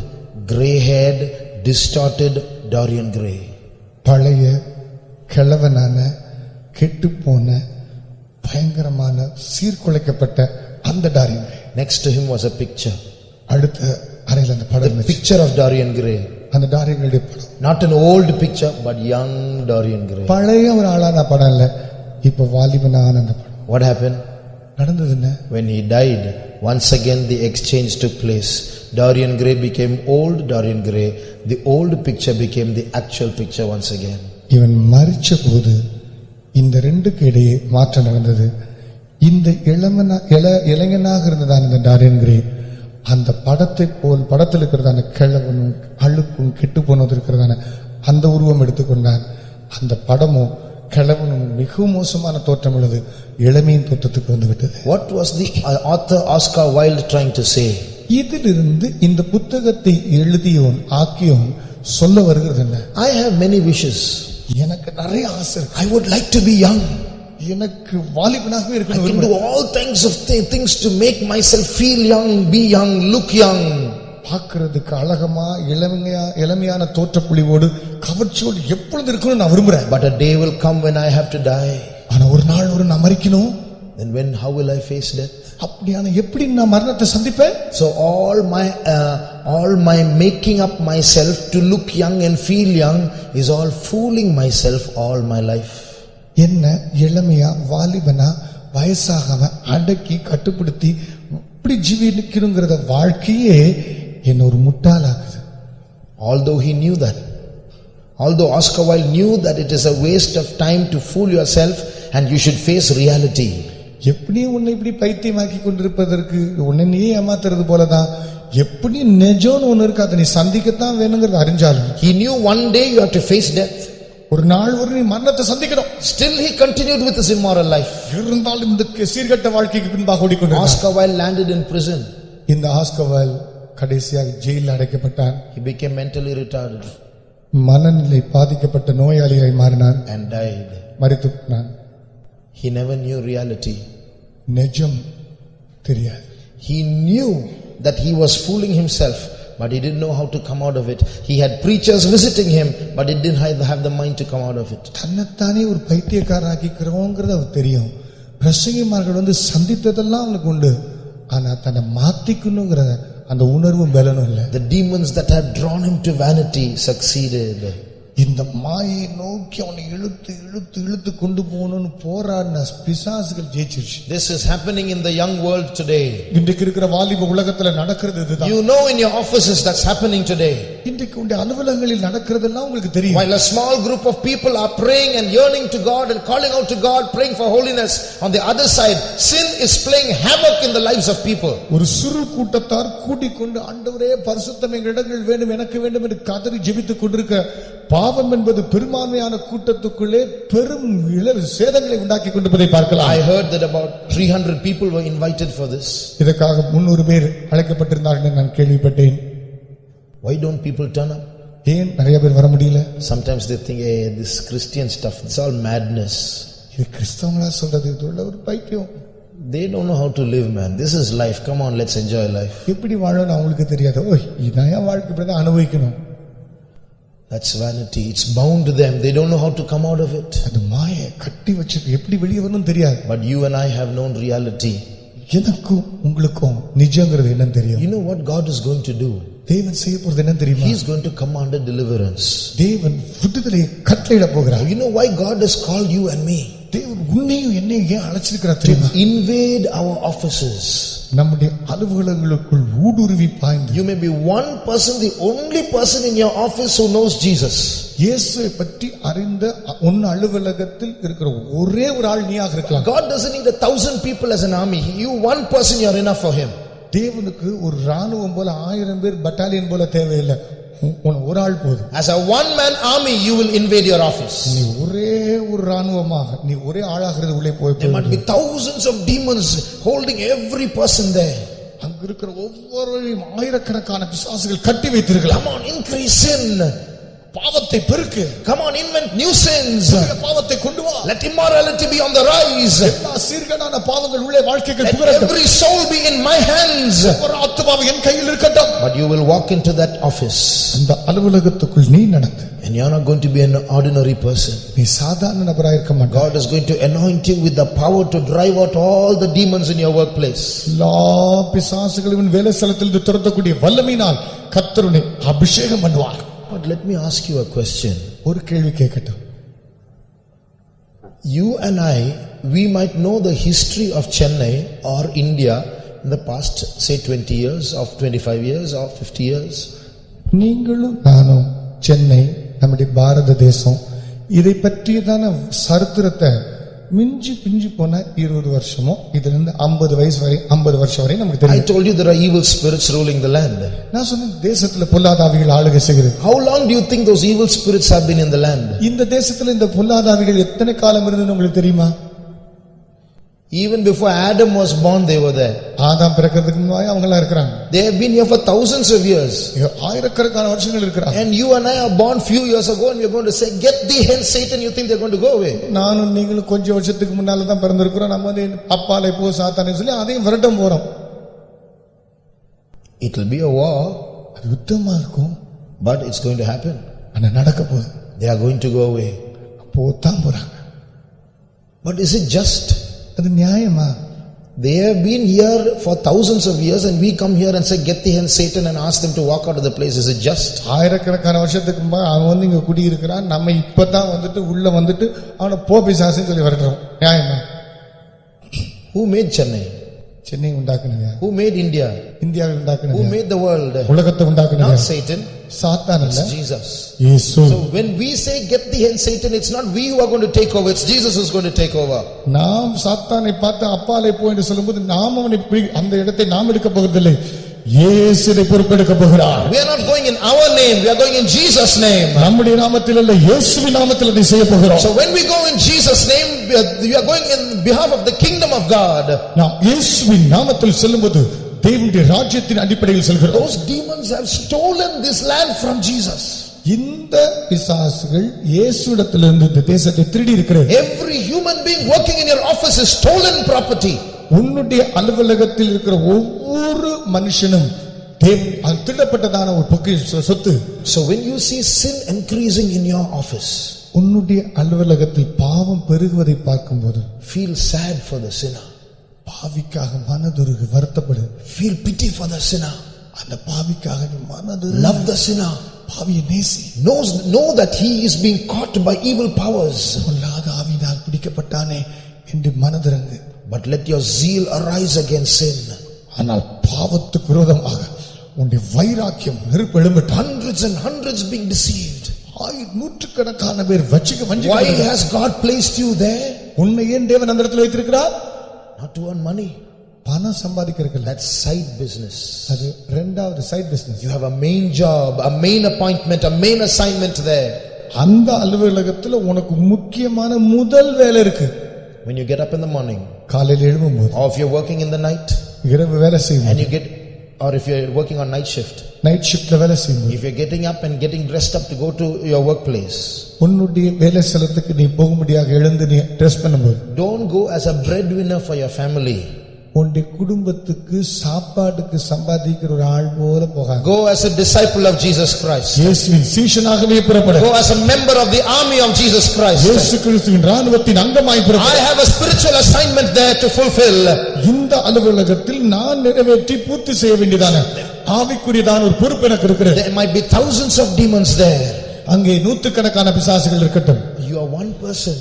grey-haired, distorted Dorian Gray. பழைய கிழவனான கெட்டுப்போன பயங்கரமான சீர்குலைக்கப்பட்ட அந்த Dorian grey. Next to him was a picture. அடுத்த அறையில் அந்த படம். The picture of Dorian Gray. அந்த டாரியன் கிரே படம். Not an old picture but young Dorian Gray. பழைய ஒரு ஆளான படம் இல்ல, இப்ப வாலிபனான அந்த படம். What happened? நடந்தது என்ன? When he died, once again the exchange took place. Dorian Gray became old Dorian Gray. The old picture became the actual picture once again. இவன் மரிச்ச போது இந்த ரெண்டுக்கு இடையே மாற்றம் நடந்தது. இந்த இளைஞனாக இருந்ததான இந்த டாரியன் கிரே அந்த படத்தை போல் படத்தில் இருக்கிறதான கிழவனும் அழுக்கும் கெட்டு போனது இருக்கிறதான அந்த உருவம் எடுத்துக்கொண்டான். அந்த படமும் கிழவனும் மிகவும் மோசமான தோற்றம் உள்ளது, இளமையின் தோற்றத்துக்கு வந்து விட்டது. What was the author Oscar Wilde trying to say? இதிலிருந்து இந்த புத்தகத்தை எழுதியவன் ஆக்கியவன் சொல்ல வருகிறது என்ன? I have many wishes. எனக்கு நிறைய ஆசை. I would like to be young. எனக்கு வாலிபனாகவே I இருக்கணும். can do all kinds of things to make myself feel young, be young, look young. பார்க்கிறதுக்கு அழகமா இளமையான தோற்றப்புள்ளியோடு கவர்ச்சியோடு எப்பொழுது இருக்கணும் நான் விரும்புறேன். But a day will come when I have to die. ஆனா ஒரு நாள் நான் மரிக்கணும். Then how will I face death? அப்படியான எப்படி நான் மரணத்தை சந்திப்பேன்? So all my making up myself to look young and feel young is all fooling myself all my life. என்ன இளமையா வாலிபனா வயசாகவ அடக்கி கட்டுப்படுத்தி இப்படி ஜீவிக்கணுங்கிறத வாழ்க்கையே என்ன ஒரு முட்டாளாக்குது. Although he knew that, although Oscar Wilde knew that it is a waste of time to fool yourself and you should face reality. எப்படி உன்னை இப்படி பைத்தியமாக்கி கொண்டிருப்பதற்கு உன்னை நீ ஏமாத்துறது போலதான் எப்படி நிஜம்னு ஒண்ணு இருக்கு, அதை நீ சந்திக்கத்தான் வேணுங்கிறது அறிஞ்சாலும் He knew one day you have to face death. ஒரு நாள் ஒரு நீ மரணத்தை சந்திக்கணும். Still he continued with his immoral life. இருந்தாலும் இந்த சீர்கட்ட வாழ்க்கைக்கு பின்பாக ஓடிக்கொண்டிருந்தான். Oscar Wilde landed in prison. இந்த ஆஸ்கர் வைல்ட் கடைசியாக ஜெயிலில் அடைக்கப்பட்டான். He became mentally retarded மனநிலை பாதிக்கப்பட்ட நோயாளியாய் மாறினான் and died. மரித்து போனான். He never knew reality. நிஜம் தெரியாது. He knew that he was fooling himself, but he didn't know how to come out of it. He had preachers visiting him, but he didn't have the mind to come out of it. தன்னைத்தானே ஒரு பைத்தியக்காரனாக்கிக்கிறோங்கிறது அவருக்கு தெரியும். பிரசங்கிமார்கள் சந்தித்ததெல்லாம் அவனுக்கு உண்டு, ஆனா தன்னை மாத்திக்கணுங்கிற அந்த உணர்வும் பலனும் இல்லை. The demons that had drawn him to vanity succeeded. இந்த மாயை நோக்கி அவனை இழுத்து இழுத்து இழுத்து கொண்டு போகணும்னு போராடின பிசாசுகள் ஜெயிச்சிருச்சு. This is happening in the young world today. இன்றைக்கு இருக்கிற வாலிப உலகத்துல நடக்கிறது இதுதான். You know in your offices that's happening today. இன்றைக்கு உங்க அலுவலகங்களில் நடக்கிறதெல்லாம் உங்களுக்கு தெரியும். While a small group of people are praying and yearning to God and calling out to God, praying for holiness, on the other side sin is playing havoc in the lives of people. ஒரு சிறு கூட்டத்தார் கூட்டிக்கொண்டு ஆண்டவரே பரிசுத்தம் எங்களிடங்கள் வேண்டும் எனக்கு வேண்டும் என்று கதறி ஜெபித்துக் கொண்டிருக்க பாவம் என்பது பெரும்பான்மையான கூட்டத்துக்குள்ளே பெரும் சேதங்களை உண்டாக்கி கொண்டிருப்பதை பார்க்கலாம். I heard that about 300 people were invited for this. இதற்காக 300 பேர் அழைக்கப்பட்டிருந்தார்கள் என்று நான் கேள்விப்பட்டேன். Why don't people turn up? ஏன் நிறைய பேர் வர முடியல? Sometimes they think, hey, this Christian stuff, it's all madness. இது கிறிஸ்தவங்களா சொல்றது இதுள்ள ஒரு பைத்தியம். They don't know how to live, man. This is life. Come on, let's enjoy life. எப்படி வாழணும் அவங்களுக்கு தெரியாது. ஓய் இதான் வாழ்க்கை, இப்படிதான் அனுபவிக்கணும். That's vanity. It's bound to them. They don't know how to come out of it. அது மாயை கட்டி வச்சிருக்கு, எப்படி வெளியே வரணும் தெரியாது. But you and I have known reality. எனக்கும் உங்களுக்கும் நிஜங்கிறது என்னன்னு தெரியும். You know what God is going to do? தேவன் செய்ய போறது என்ன தெரியுமா? He is going to command a deliverance. தேவன் விடுதலையை கட்டளையிட போகிறார். You know why God has called you and me? தேவன் உன்னையும் என்னையும் ஏன் அழைச்சிருக்கிறார் தெரியுமா? To invade our offices. நம்முடைய அலுவலகங்களுக்குள் ஊடுருவி பாய்ந்து. You may be one person, the only person in your office who knows Jesus. இயேசுவை பற்றி அறிந்த உன் அலுவலகத்தில் இருக்கிற ஒரே ஒரு ஆள் நீயாக இருக்கலாம். God doesn't need 1,000 people as an army. You one person, you are enough for him. தேவனுக்கு ஒரு ராணுவம் போல 1000 பேர் பட்டாலியன் போல தேவையில்லை. ஒரு ஆள் போதும். As a one man army you will invade your office. நீ ஒரே ஒரு ராணுவமாக நீ ஒரே ஆளாகிறது உள்ளே போய் There might be thousands of demons holding every person there. அங்க இருக்கிற ஒவ்வொருவரையும் ஆயிரக்கணக்கான பிசாசுகள் கட்டி வைத்திருக்கலாம். Come on, increase sin. பாவத்தை பெருக்கு. Come on, invent new sins. பாவத்தை கொண்டு வா. Let immorality be on the rise. எல்லா சீர்கேடான பாவங்கள் உள்ளே வாழ்க்கைக்கு புகரட்டும். Every soul be in my hands. ஒரு ஆத்துமாவை என் கையில் இருக்கட்டும். But you will walk into that office. அந்த அலுவலகத்துக்குள் நீ நடந்து. And you are not going to be an ordinary person. நீ சாதாரண நபராய் இருக்க மாட்டாய். God is going to anoint you with the power to drive out all the demons in your workplace. எல்லா பிசாசுகளையும் வேலை ஸ்தலத்தில் துரத்தக்கூடிய வல்லமையினால் கர்த்தர் உன்னை அபிஷேகம் பண்ணுவார். But let me ask you a question. ஒரு கேள்வி கேட்கட்டும். You and I, we might know the history of Chennai or India in the past, say 20 years, or 25 years, or 50 years. நீங்களும் நானும் சென்னை, நம்முடைய பாரத தேசம், இதை பற்றியதான சரித்திரத்தை மிஞ்சி பிஞ்சி போன 20 வருஷமோ இதிலிருந்து 50 வயசு வரை 50 வருஷம் வரை நமக்கு தெரியும். I told you there are evil spirits ruling the land. நான் சொன்னேன் தேசத்துல பொல்லாத ஆவிகள் ஆளுகை செய்கிறது. How long do you think those evil spirits have been in the land? இந்த தேசத்துல இந்த பொல்லாத ஆவிகள் எத்தனை காலம் இருந்ததுன்னு உங்களுக்கு தெரியுமா? Even before Adam was born they were there. ஆதாம் பிறக்கிறதுக்கு முன்னாடி அவங்களா இருக்காங்க. They have been here for thousands of years. ஆயிரக்கணக்கான வருஷங்கள் இருக்காங்க. And you and I are born few years ago and we are going to say get thee hence Satan. You think they are going to go away? நானும் நீங்களும் கொஞ்சம் வருஷத்துக்கு முன்னால தான் பிறந்திருக்கிறோம். நம்ம வந்து அப்பாலே போ சாத்தானே சொல்லி அதையும் விரட்டம் போறோம். It will be a war. அது யுத்தமா இருக்கும். But it's going to happen. ஆனா நடக்க போகுது. They are going to go away. போத்தான் போறாங்க. But is it just? அது நியாயமா? They have been here for thousands of years and we come here and say get thee hence Satan and ask them to walk out of the place. Is it just? ஆயிரக்கணக்கான வருஷத்துக்கு முன்னாடி அவன் வந்து இங்க குடி இருக்கிறான். நம்ம இப்பதான் வந்துட்டு உள்ள வந்துட்டு அவனை போ பிசாசுன்னு சொல்லி வரட்டும். நியாயமா? Who made Chennai? Chennai உண்டாக்குனது. Who made India? இந்தியாவை உண்டாக்குனது. Who made the world? உலகத்தை உண்டாக்குனது. Not Satan. சாத்தான் அல்ல. Jesus. இயேசு. So when we say get thee hence Satan, it's not we who are going to take over, it's Jesus who's going to take over. நாம் சாத்தானை பார்த்து அப்பாலே போ என்று சொல்லும்போது நாம் அவனை அந்த இடத்தை நாம் எடுக்க போவதில்லை. இயேசு இதை பொறுப்பெடுக்க போகிறார். We are not going in our name, we are going in Jesus name. நம்முடைய நாமத்தில் அல்ல இயேசுவின் நாமத்தில் அதை செய்ய போகிறோம். So when we go in Jesus name, we are going in behalf of the kingdom of God. நாம் இயேசுவின் நாமத்தில் செல்லும்போது தேவனுடைய ராஜ்யத்தின் அடிப்படையில் செல்கிறோம். Those demons have stolen this land from Jesus. இந்த பிசாசுகள் இயேசுவிடத்திலிருந்து இந்த தேசத்தை திருடி இருக்கிறது. Every human being working in your office is stolen property. உன்னுடைய அலுவலகத்தில் இருக்கிற ஒவ்வொரு மனுஷனும் திருடப்பட்டதான ஒரு பொக்கிஷ சொத்து. So when you see sin increasing in your office, உன்னுடைய அலுவலகத்தில் பாவம் பெருகுவதை பார்க்கும்போது feel sad for the sinner. பாவிக்காக மனதுருகி வருத்தப்படு. Feel pity for the sinner. அந்த பாவிக்காக நீ மனது love the sinner. பாவியை நேசி. Know that he is being caught by evil powers. பொல்லாத ஆவியினால் பிடிக்கப்பட்டானே என்று மனதிறங்கு. But let your zeal arise against sin. ஆனால் பாவத்துக்கு விரோதமாக உன்னுடைய வைராக்கியம் நெருப்பு எழும்பட்டு. Hundreds and hundreds being deceived. நூற்றுக்கணக்கான பேர் வஞ்சிக்க. Why has God placed you there? உன்னை ஏன் தேவன் அந்த இடத்துல வைத்திருக்கிறார்? Not to earn money. பணம் சம்பாதிக்கிறதுக்கு. That's side business. அது இரண்டாவது side business. You have a main job, a main appointment, a main assignment there. அந்த அலுவலகத்துல உனக்கு முக்கியமான முதல் வேலை இருக்கு. When you get up in the morning, காலையில எழும்பும்போது, or if you're working in the night, இரவு வேலை செய்யும்போது, and you get, or if you're working on night shift, night shiftல வேலை செய்யும்போது, if you're getting up and getting dressed up to go to your workplace, உன்னுடைய வேலை ஸ்தலத்துக்கு நீ போகும்படியாக எழுந்து நீ ட்ரெஸ் பண்ணும்போது, don't go as a breadwinner for your family. உன்னுடைய குடும்பத்துக்கு சாப்பாட்டுக்கு சம்பாதிக்கிற ஒரு ஆள் போல போகாத. Go as a disciple of Jesus Christ. இயேசுவின் சீஷனாகவே புறப்படு. Go as a member of the army of Jesus Christ. இயேசு கிறிஸ்துவின் ராணுவத்தின் அங்கமாய் புறப்படு. I have a spiritual assignment there to fulfill. இந்த அலுவலகத்தில் நான் நிறைவேற்றி பூர்த்தி செய்ய வேண்டியதான ஆவிக்குரியதான ஒரு பொறுப்பு எனக்கு இருக்கிறது. There might be thousands of demons there. அங்கே நூற்றுக்கணக்கான பிசாசுகள் இருக்கட்டும். You are one person.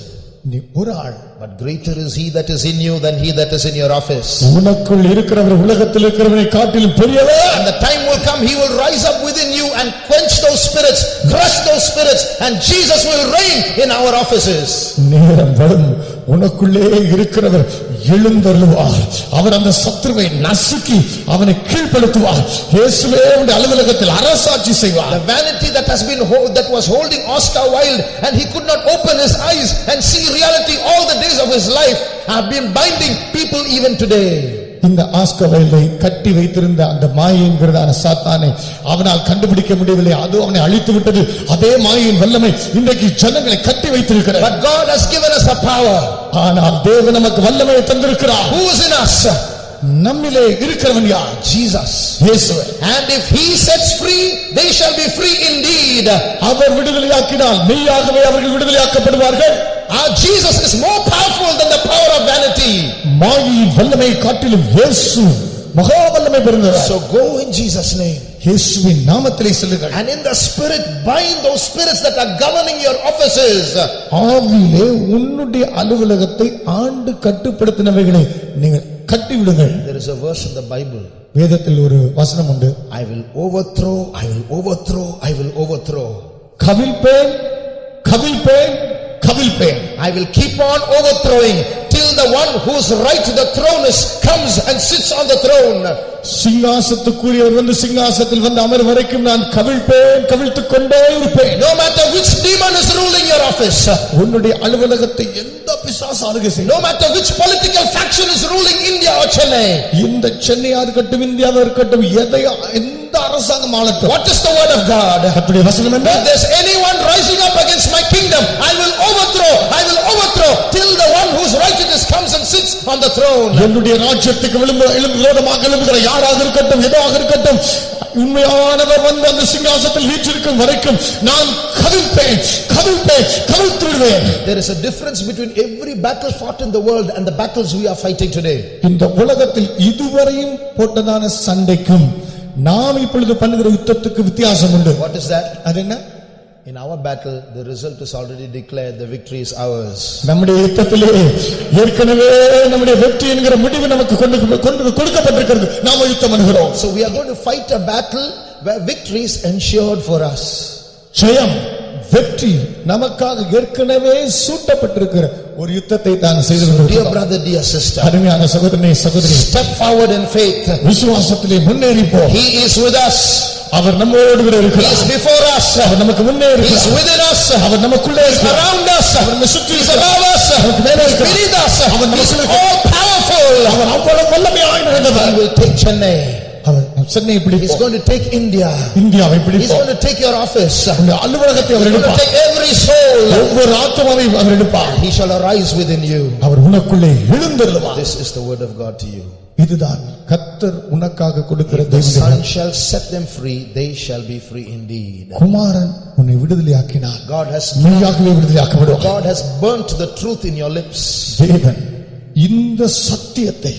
நீ ஒரு ஆள். But greater is he that is in you than he that is in your office. உனக்குள் இருக்கிறவர் உலகத்தில் இருக்கிறவனை காட்டிலும் பெரியவர். And the time will come, he will rise up within you and quench those spirits, crush those spirits, and Jesus will reign in our offices. நேரம் வரும், உனக்குள்ளே இருக்கிறவர் எழுந்தருளுவார். அவர் அந்த சத்துருவை நசுக்கி அவனை கீழ்ப்படுத்துவார். இயேசுவே உடைய அலுவலகத்தில் அரசாட்சி செய்வார். The vanity that was holding Oscar Wilde, and he could not open his eyes and see reality all the days of his life, have been binding people even today. இந்த ஆஸ்கர் வைல்டை கட்டி வைத்திருந்த அந்த மாயைங்கிறதான சாத்தானை அவனால் கண்டுபிடிக்க முடியவில்லை. அது அவனை அழித்து விட்டது. அதே மாயையின் வல்லமை இன்றைக்கு ஜனங்களை கட்டி வைத்திருக்கிறது. But God has given us a power. ஆனால் தேவன் நமக்கு வல்லமையை தந்திருக்கிறார். Who is in us? நம்மிலே இருக்கிறவன் யார்? Jesus. இயேசு. And if he sets free, they shall be free indeed. அவர் விடுதலையாக்கினால் மெய்யாகவே அவர்கள் விடுதலையாக்கப்படுவார்கள். Our Jesus is more powerful than the power of vanity. மாயையின் வல்லமையை காட்டிலும் இயேசு மகா வல்லமை பெறுகிறார். So go in Jesus' name. இயேசுவின் நாமத்திலே செல்லுங்கள். And in the spirit bind those spirits that are governing your offices. ஆவியிலே உன்னுடைய அலுவலகத்தை ஆண்டு கட்டுப்படுத்தினவைகளை நீங்கள் கட்டி விடுங்கள். There is a verse in the Bible. வேதத்தில் ஒரு வசனம் உண்டு. I will overthrow, I will overthrow, I will overthrow. கவிழ்ப்பேன், கவிழ்ப்பேன், கவிழ்ப்பேன். I will keep on overthrowing till the one whose right to the throne is comes and sits on the throne. சிங்காசனத்துக்குரியவர் வந்து சிங்காசனத்தில் வந்து அமர் வரைக்கும் நான் கவிழ்ப்பேன், கவிழ்த்துக் கொண்டே இருப்பேன். No matter which demon is ruling your office, உன்னுடைய அலுவலகத்தை எந்த பிசாசு ஆளுகை செய்யும், no matter which political faction is ruling India or Chennai, இந்த சென்னையா இருக்கட்டும், இந்தியாவா இருக்கட்டும், எந்த அரசாங்கம் ஆளட்டும், what is the word of God? கர்த்தருடைய வசனம் என்ன? If there's anyone rising up against my kingdom, I will overthrow till the one whose righteousness comes and sits on the throne. என்னுடைய ராஜ்யத்துக்கு விரோதமாக எழும்புகிற யாராக இருக்கட்டும், எதாக இருக்கட்டும், உண்மையானவர் வந்து அந்த சிங்காசனத்தில் வீற்றிருக்கும் வரைக்கும் நான் கவிழ்ப்பேன், கவிழ்ப்பேன், கவிழ்த்து விடுவேன். There is a difference between every battle fought in the world and the battles we are fighting today. இந்த உலகத்தில் இதுவரையும் போட்டதான சண்டைக்கும் நாம் இப்பொழுது பண்ணுகிற யுத்தத்துக்கு வித்தியாசம் உண்டு. What is that? அது என்ன? In our battle, the result is already declared. The victory is ours. நம்முடைய யுத்தத்திலே ஏற்கனவே நம்முடைய வெற்றி என்கிற முடிவு நமக்கு கொடுக்கப்பட்டிருக்கிறது. நாம யுத்தம் பண்ணுகிறோம். So we are going to fight a battle where victory is ensured for us. ஜெயம், வெற்றி நமக்காக ஏற்கனவே சூட்டப்பட்டிருக்கிற ஒரு யுத்தத்தை தான் செய்து கொண்டிருக்கிறோம். Dear brother, dear sister, அருமையான சகோதரனே, சகோதரி, step forward in faith. விசுவாசத்திலே முன்னேறி போ. He is with us. அவர் நம்மோடு கூட He இருக்கிறார். is before us. அவர் நமக்கு முன்னே He is இருக்கிறார். within us. அவர் நமக்குள்ளே இருக்கிறார். Around us. அவர் நம்மை சுற்றி He is இருக்கிறார். above us. நமக்கு மேலே He is இருக்கிறார். beneath us. Our He is நமக்கு all powerful. அவர் அவ்வளவு வல்லமையாய் நிறைந்தவர். He will take Chennai. அவர் சென்னையை He is பிடிப்பார். going to take India. இந்தியாவை He is பிடிப்பார். going to take your office. உங்கள் அலுவலகத்தை அவர் He is going to எடுப்பார். take every soul. ஒவ்வொரு ஆத்மாவையும் அவர் எடுப்பார். He shall arise within you. அவர் உனக்குள்ளே எழுந்தருளுவார். This is the word of God to you. இதுதான் கர்த்தர் உனக்காக கொடுக்கிற If the தெய்வீக Son shall set them free, they shall be free indeed. குமாரன் உன்னை விடுதலையாக்கினார். God has விடுதலையாக்கப்படுவார். God has burnt the truth in your lips. தேவன் இந்த சத்தியத்தை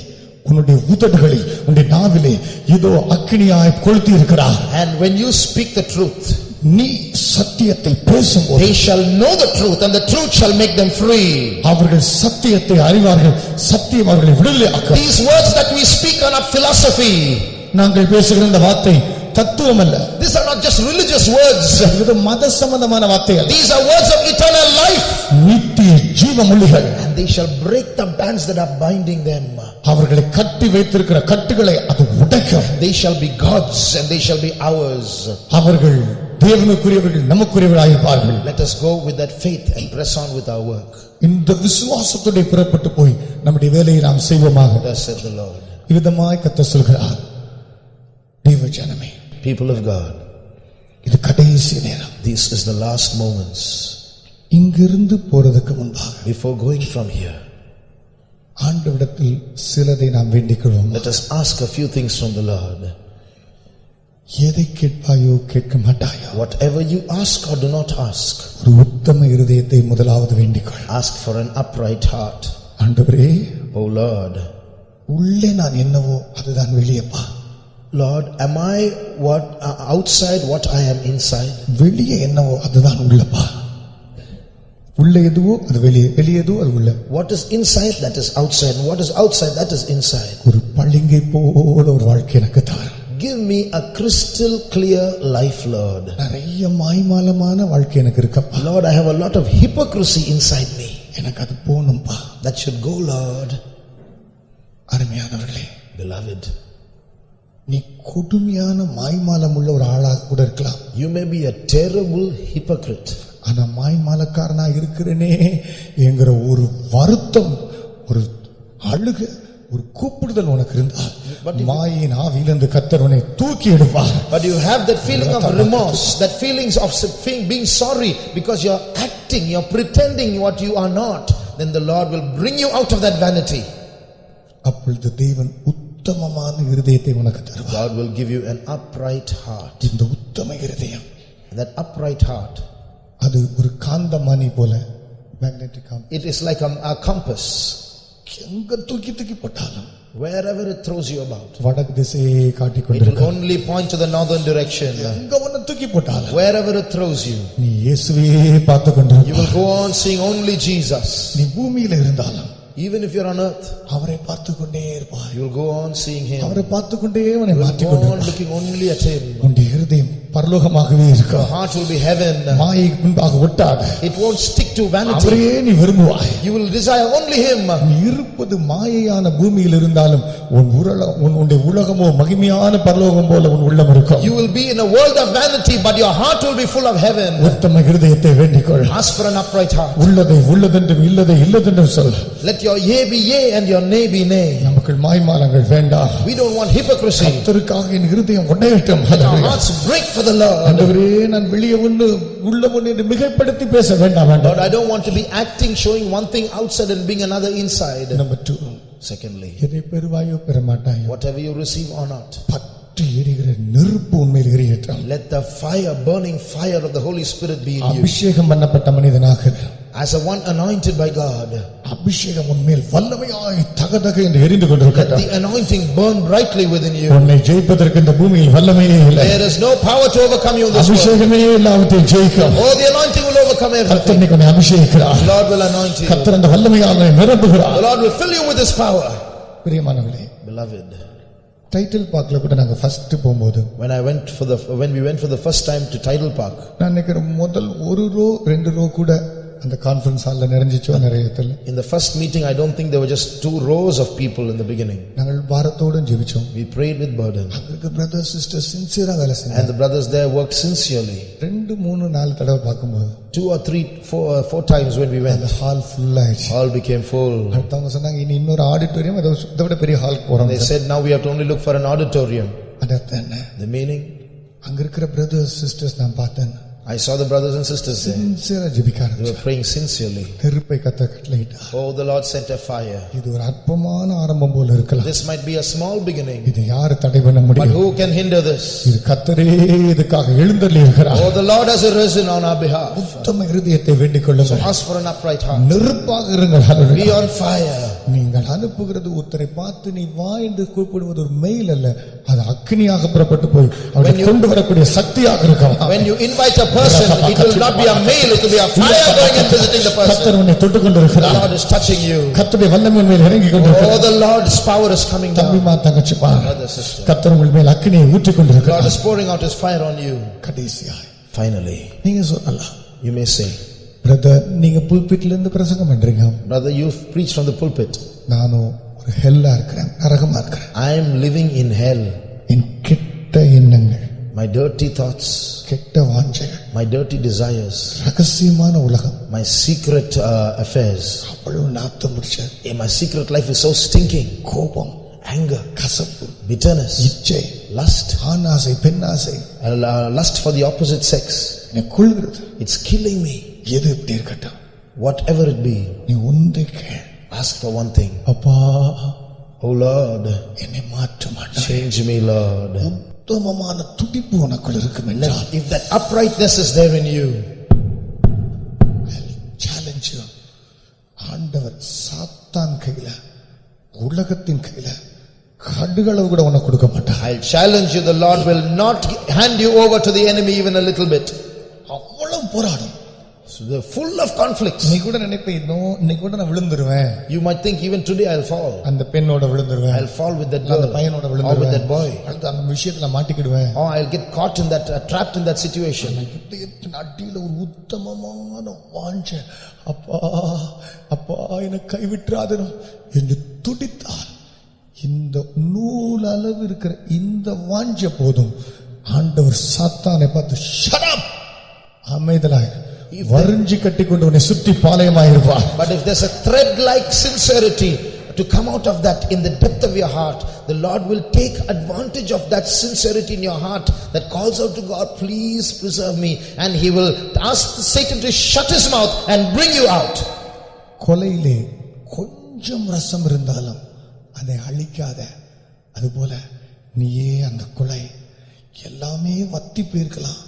உன்னுடைய உதடுகளில், உன்னுடைய நாவிலே இதோ அக்கினியாய் கொளுத்தி இருக்கிறார். And when you speak the truth, நீ சத்தியத்தை பேசும்போது they shall know the truth, and the truth shall make them free. அவர்கள் சத்தியத்தை அறிவார்கள், சத்தியம் அவர்களை விடுதலையாக்கும். These words that we speak are not philosophy. நாங்கள் பேசுகிற இந்த வார்த்தை தத்துவம் அல்ல. These are not just religious words. இது மத சம்பந்தமான வார்த்தை அல்ல. These are words of eternal life. நித்திய ஜீவ மொழிகள். And they shall break the bands that are binding them. அவர்களை கட்டி வைத்திருக்கிற கட்டுகளை அது உடைக்கும். They shall be God's and they shall be ours. அவர்கள் தேவனுக்குரியவர்கள், நமக்குரியவர்களாக இருப்பார்கள். Let us go with that faith and press on with our work. இந்த விசுவாசத்தோடு புறப்பட்டு போய் நம்முடைய வேலையை நாம் செய்வோமாக. Thus said the Lord. இவ்விதமாய் கர்த்தர் சொல்கிறார். தேவ ஜனமே, People of God, இது கடைசி நேரம். this is the last moments. இங்கிருந்து போறதுக்கு முன்பாக, Before going from here, ஆண்டவரிடத்தில் சிலதை நாம் வேண்டிக்கொள்வோம். let us ask a few things from the Lord. எதை கேட்பாயோ கேட்க மாட்டாயோ, Whatever you ask or do not ask, ஒரு உத்தம இருதயத்தை முதலாவது வேண்டிக்கொள். ask for an upright heart. ஆண்டவரே, O Lord, உள்ளே நான் என்னவோ அதுதான் வெளியேப்பா. Lord, am I what outside what I am inside? வெளியே என்னவோ அதுதான் உள்ளப்பா. உள்ளே எதுவோ அது வெளியே, வெளியே எதுவோ அது உள்ள. What is inside, that is outside, and what is outside, that is inside. ஒரு பளிங்கை போல ஒரு வாழ்க்கை எனக்கு தாரும். Give me a crystal clear life, Lord. நிறைய மாய்மாலமான வாழ்க்கை எனக்கு இருக்கப்பா. Lord, I have a lot of hypocrisy inside me. எனக்கு அது போணும்பா. That should go, Lord. அருமையானவர்களே, beloved, நீ கொடுமையான மாய்மாலம் உள்ள ஒரு ஆளாக கூட இருக்கலாம். you may be a terrible hypocrite. ஆனா மாய்மாலக்காரனா இருக்கிறேனே என்கிற ஒரு வருத்தம், ஒரு அழுக, ஒரு கூப்பிடுதல் உனக்கு இருந்தால் மாயின் ஆவியிலிருந்து கர்த்தர் உன்னை தூக்கி எடுப்பார். But you have that feeling of remorse, that feelings of being sorry because you are acting, you are pretending what you are not, then the Lord will bring you out of that vanity. அப்பொழுது தேவன் உத்தமமான இருதயத்தை உனக்கு தருவார். God will give you an upright heart. இந்த உத்தம இருதயம், That upright heart, அது ஒரு காந்தமணி போல, magnetic compass. it is like a compass. எங்க தூக்கி தூக்கி போட்டாலும், Wherever it throws you about, வடக்கு திசையை காட்டிக் it will கொண்டிருக்கும். only point to the northern direction. எங்க உன்னை தூக்கி போட்டாலும் Wherever it throws you, நீ இயேசுவே பார்த்து you கொண்டிருப்பாய். will go on seeing only Jesus. நீ பூமியில இருந்தாலும் Even if you're on earth, அவரை பார்த்து கொண்டே இருப்பாய். you will go on seeing Him. அவரை பார்த்து கொண்டே உன்னை You will மாற்றிக் go on கொண்டிருப்பாய். looking only at Him. உன்னுடைய இருதயம் பரலோகமாகவே Your இருக்கும். heart will be heaven. மாயைக்கு முன்பாக ஒட்டாது. It won't stick to vanity. அவரையே நீ விரும்புவாய். You will desire only Him. நீ இருப்பது மாயையான பூமியில் இருந்தாலும் உன்னுடைய உலகமோ மகிமையான பரலோகம் போல உன் உள்ளம் இருக்கும். You will be in a world of vanity, but your heart will be full of heaven. உத்தம இருதயத்தை வேண்டிக்கொள். Ask for an upright heart. உள்ளதை உள்ளதென்றும் இல்லதை இல்லதென்றும் சொல். Let your yea be yea and your nay be nay. நமக்கு மாய்மாலங்கள் வேண்டாம். We don't want hypocrisy. கர்த்தருக்காக என் இருதயம் உடையட்டும். Let our hearts break for the Lord. ஆண்டவரே, நான் வெளியே ஒன்று உள்ள ஒன்று என்று மிகைப்படுத்தி பேச வேண்டாம். Lord, I don't want to be acting, showing one thing outside and being another inside. Number 2, Secondly, எதை பெறுவாயோ பெற மாட்டாயோ, whatever you receive or not, பற்றி எரிகிற நெருப்பு உண்மையில் எரியட்டும். let the fire, burning fire of the Holy Spirit be in you. அபிஷேகம் பண்ணப்பட்ட மனிதனாக, As a one anointed by God, அபிஷேகம் உன்மேல் வல்லமையாய் தகதக என்று எரிந்து கொண்டிருக்கட்டும். let the anointing burn brightly within you. உன்னை ஜெயிப்பதற்கு இந்த பூமியில் வல்லமையே இல்லை. There is no power to overcome you in this world. அபிஷேகமே எல்லாவற்றையும் ஜெயிக்கும். Oh, the anointing will overcome கர்த்தர் everything. உன்னை அபிஷேகிக்கிறார். The Lord will anoint you. கர்த்தர் அந்த வல்லமையால் நிரப்புகிறார். The Lord will fill you with His power. பிரியமானவர்களே, Beloved, டைட்டில் பார்க்ல கூட நாங்க ஃபர்ஸ்ட் போகும்போது, when we went for the first time to Tidal Park, நான் நினைக்கிறேன் முதல் ஒரு ரோ 2 ரோ கூட அந்த கான்ஃபரன்ஸ் ஹால்ல நிறைஞ்சிச்சோ நிறைய இடத்துல. in the first meeting, I don't think there were just 2 rows of people in the beginning. நாங்கள் பாரத்தோட ஜெபிச்சோம். We prayed with burden. அங்க பிரதர்ஸ் சிஸ்டர்ஸ் சின்சியரா வேலை செஞ்சாங்க. And the brothers there worked sincerely. 2, 3, 4 தடவை பார்க்கும்போது 2 or 3, 4 times when we அந்த went, ஹால் ஃபுல் ஆயிடுச்சு. all became full. அடுத்தவங்க சொன்னாங்க, இனி இன்னொரு ஆடிட்டோரியம் இதை விட பெரிய ஹால் போறோம். They said, now we have to only look for an auditorium. அதான் என்ன The meaning? அங்க இருக்கிற பிரதர்ஸ் சிஸ்டர்ஸ் நான் பார்த்தேன். I saw the brothers and sisters there. சின்சியரா ஜெபிக்காங்க. They were praying sincerely. நெருப்பை கட்டளையிட்டார். Oh, the Lord sent a fire. இது ஒரு அற்பமான ஆரம்பம் போல இருக்கலாம். This might be a small beginning, இது யாரு தடை பண்ண but முடியும்? who can hinder this? இது கர்த்தரே இதுக்காக எழுந்தருளி இருக்கிறார். Oh, the Lord has arisen on our behalf. உத்தம இருதயத்தை வேண்டிக் So கொள்ளுங்கள். ask for an upright heart. நெருப்பாக இருங்கள். Be hallelujah. on fire. நீங்கள் அனுப்புகிறது ஒருத்தரை பார்த்து நீ வா என்று கூப்பிடுவது ஒரு மெயில் அல்ல, அது அக்னியாக புறப்பட்டு போய் அவரை கொண்டு வரக்கூடிய சக்தியாக இருக்கும். When you invite a person, it will not be a mail, it will be a fire going and visiting the person. கர்த்தர் உன்னை தொட்டுக் The கொண்டிருக்கிறார். Lord is touching you. கர்த்தருடைய வல்லமை மேல் இறங்கி Oh, கொண்டிருக்கிறார். the Lord's power is coming down. தம்பிமா தங்கச்சிப்பா, Brother, sister, கர்த்தர் உங்கள் மேல் அக்னியை ஊற்றிக் the Lord கொண்டிருக்கிறார். is pouring out His fire on you. கடைசியாய் Finally, நீங்க சொல்லலாம், you may say, பிரதர் நீங்க புல்பிட்ல இருந்து பிரசங்கம் பண்றீங்க, brother, you preach from the pulpit. நானும் ஒரு ஹெல்லா இருக்கிறேன், நரகமா இருக்கிறேன். I am living in hell. என் கெட்ட எண்ணங்கள், My dirty thoughts, கெட்ட வாஞ்சைகள், my dirty desires, ரகசியமான உலகம் my secret affairs. அவ்வளவு நாத்தம் முடிச்சது. My secret life is so stinking. கோபம், Anger, கசப்பு, bitterness, இச்சை, lust, ஆண் ஆசை, பெண் ஆசை lust for the opposite sex. என்னை கொள்கிறது. It's killing me. எது எப்படி இருக்கட்டும், Whatever it be, நீ ஒன்றை கேள். ask for one thing. அப்பா, Oh Lord, என்னை மாற்ற மாட்டாய். change me, Lord. உத்தமமான துடிப்பு உனக்குள் இருக்கும் என்றால், If that uprightness is there in you, challenge you. ஆண்டவர் சாத்தான் கையில, உலகத்தின் கையில கடுகளவு கூட உனக்கு கொடுக்க மாட்டார். I'll challenge you, the Lord will not hand you over to the enemy even a little bit. அவ்வளவு போராடும். So they're full of conflicts. நீ கூட நினைப்பேன், இன்னைக்கு கூட நான் விழுந்துருவேன், You might think even today I'll fall. அந்த பெண்ணோட விழுந்துருவேன், I'll fall with that அந்த girl பையனோட or with விழுந்துருவேன், that boy. அடுத்து அந்த விஷயத்துல மாட்டிக்கிடுவேன். Or I'll get caught in that, trapped in that situation. இதயத்தின் அடியில ஒரு உத்தமமான வாஞ்சை, அப்பா அப்பா என்னை கைவிட்டுறாதனும் என்று துடித்தால் இந்த நூல் அளவு இருக்கிற இந்த வாஞ்ச போதும் ஆண்டவர் சாத்தானை பார்த்து shut up அமைதலாய் வரிஞ்சி கட்டி கொண்டு உன்னை சுற்றி பாளையமாயிருப்பார். But if there's a thread like sincerity to come out of that in the depth of your heart, the Lord will take advantage of that sincerity in your heart that calls out to God, please preserve me, and he will ask Satan to shut his mouth and bring you out. கொலையிலே கொஞ்சம் ரசம் இருந்தாலும் அதை அழிக்காத, அதுபோல நீயே அந்த கொலை எல்லாமே வத்தி போயிருக்கலாம்,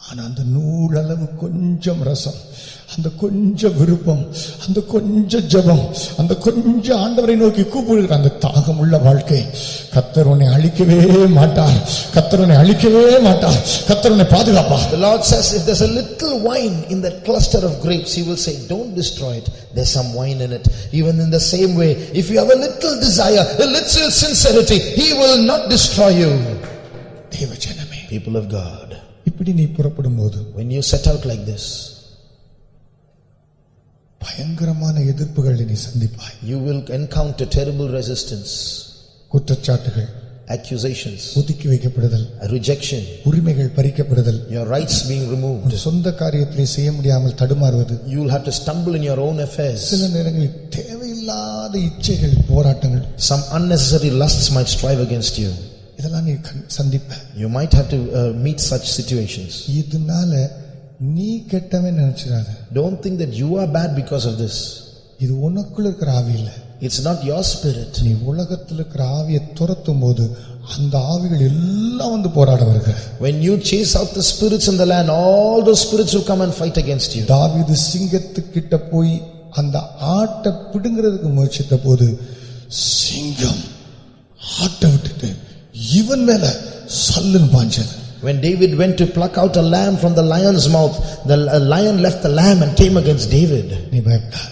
ஆனா அந்த நூலளவு கொஞ்சம் ரசம், அந்த கொஞ்சம் விருப்பம், அந்த கொஞ்சம் ஜெபம், அந்த கொஞ்சம் ஆண்டவரை நோக்கி கூப்பிடுகிற அந்த தாகம் உள்ள வாழ்க்கை, கர்த்தர் உன்னை அழிக்கவே மாட்டார், கர்த்தர் உன்னை அழிக்கவே மாட்டார், கர்த்தர் உன்னை பாதுகாப்பார். The Lord says if there's a little wine in that cluster of grapes, he will say don't destroy it, there's some wine in it. Even in the same way, if you have a little desire, a little sincerity, he will not destroy you. தேவஜனமே, People of God, இப்படி நீ புறப்படும்போது, when you set out like this, பயங்கரமான எதிர்ப்புகளை நீ சந்திப்பாய். you will encounter terrible resistance, குற்றச்சாட்டுகள், accusations, ஒதுக்கி வைக்கப்படுதல், rejection, உரிமைகள் பறிக்கப்படுதல், your rights being removed. சொந்த காரியத்திலே செய்ய முடியாமல் தடுமாறுவது, You will have to stumble in your own affairs. சில நேரங்களில் தேவையில்லாத இச்சைகள், போராட்டங்கள், Some unnecessary lusts might strive against you. இதெல்லாம் நீ சந்திப்ப. You might have to meet such situations. இதனால நீ கெட்டவன் நினைச்சிடாத. Don't think that you are bad because of this. இது உனக்குள்ள இருக்கிற ஆவி இல்ல. It's not your spirit. நீ உலகத்தில் இருக்கிற ஆவியை துரத்தும் போது அந்த ஆவிகள் எல்லாம் வந்து போராட வருகிறது. When you chase out the spirits in the land, all those spirits will come and fight against you. தாவீது சிங்கத்துக்கிட்ட போய் அந்த ஆட்டை பிடுங்கிறதுக்கு முயற்சித்த போது சிங்கம் ஆட்டை விட்டுட்டு இவன் மேல சல்லுன்னு பாஞ்சது. When David went to pluck out a lamb from the lion's mouth, the lion left the lamb and came against David. நீ பயப்படாத.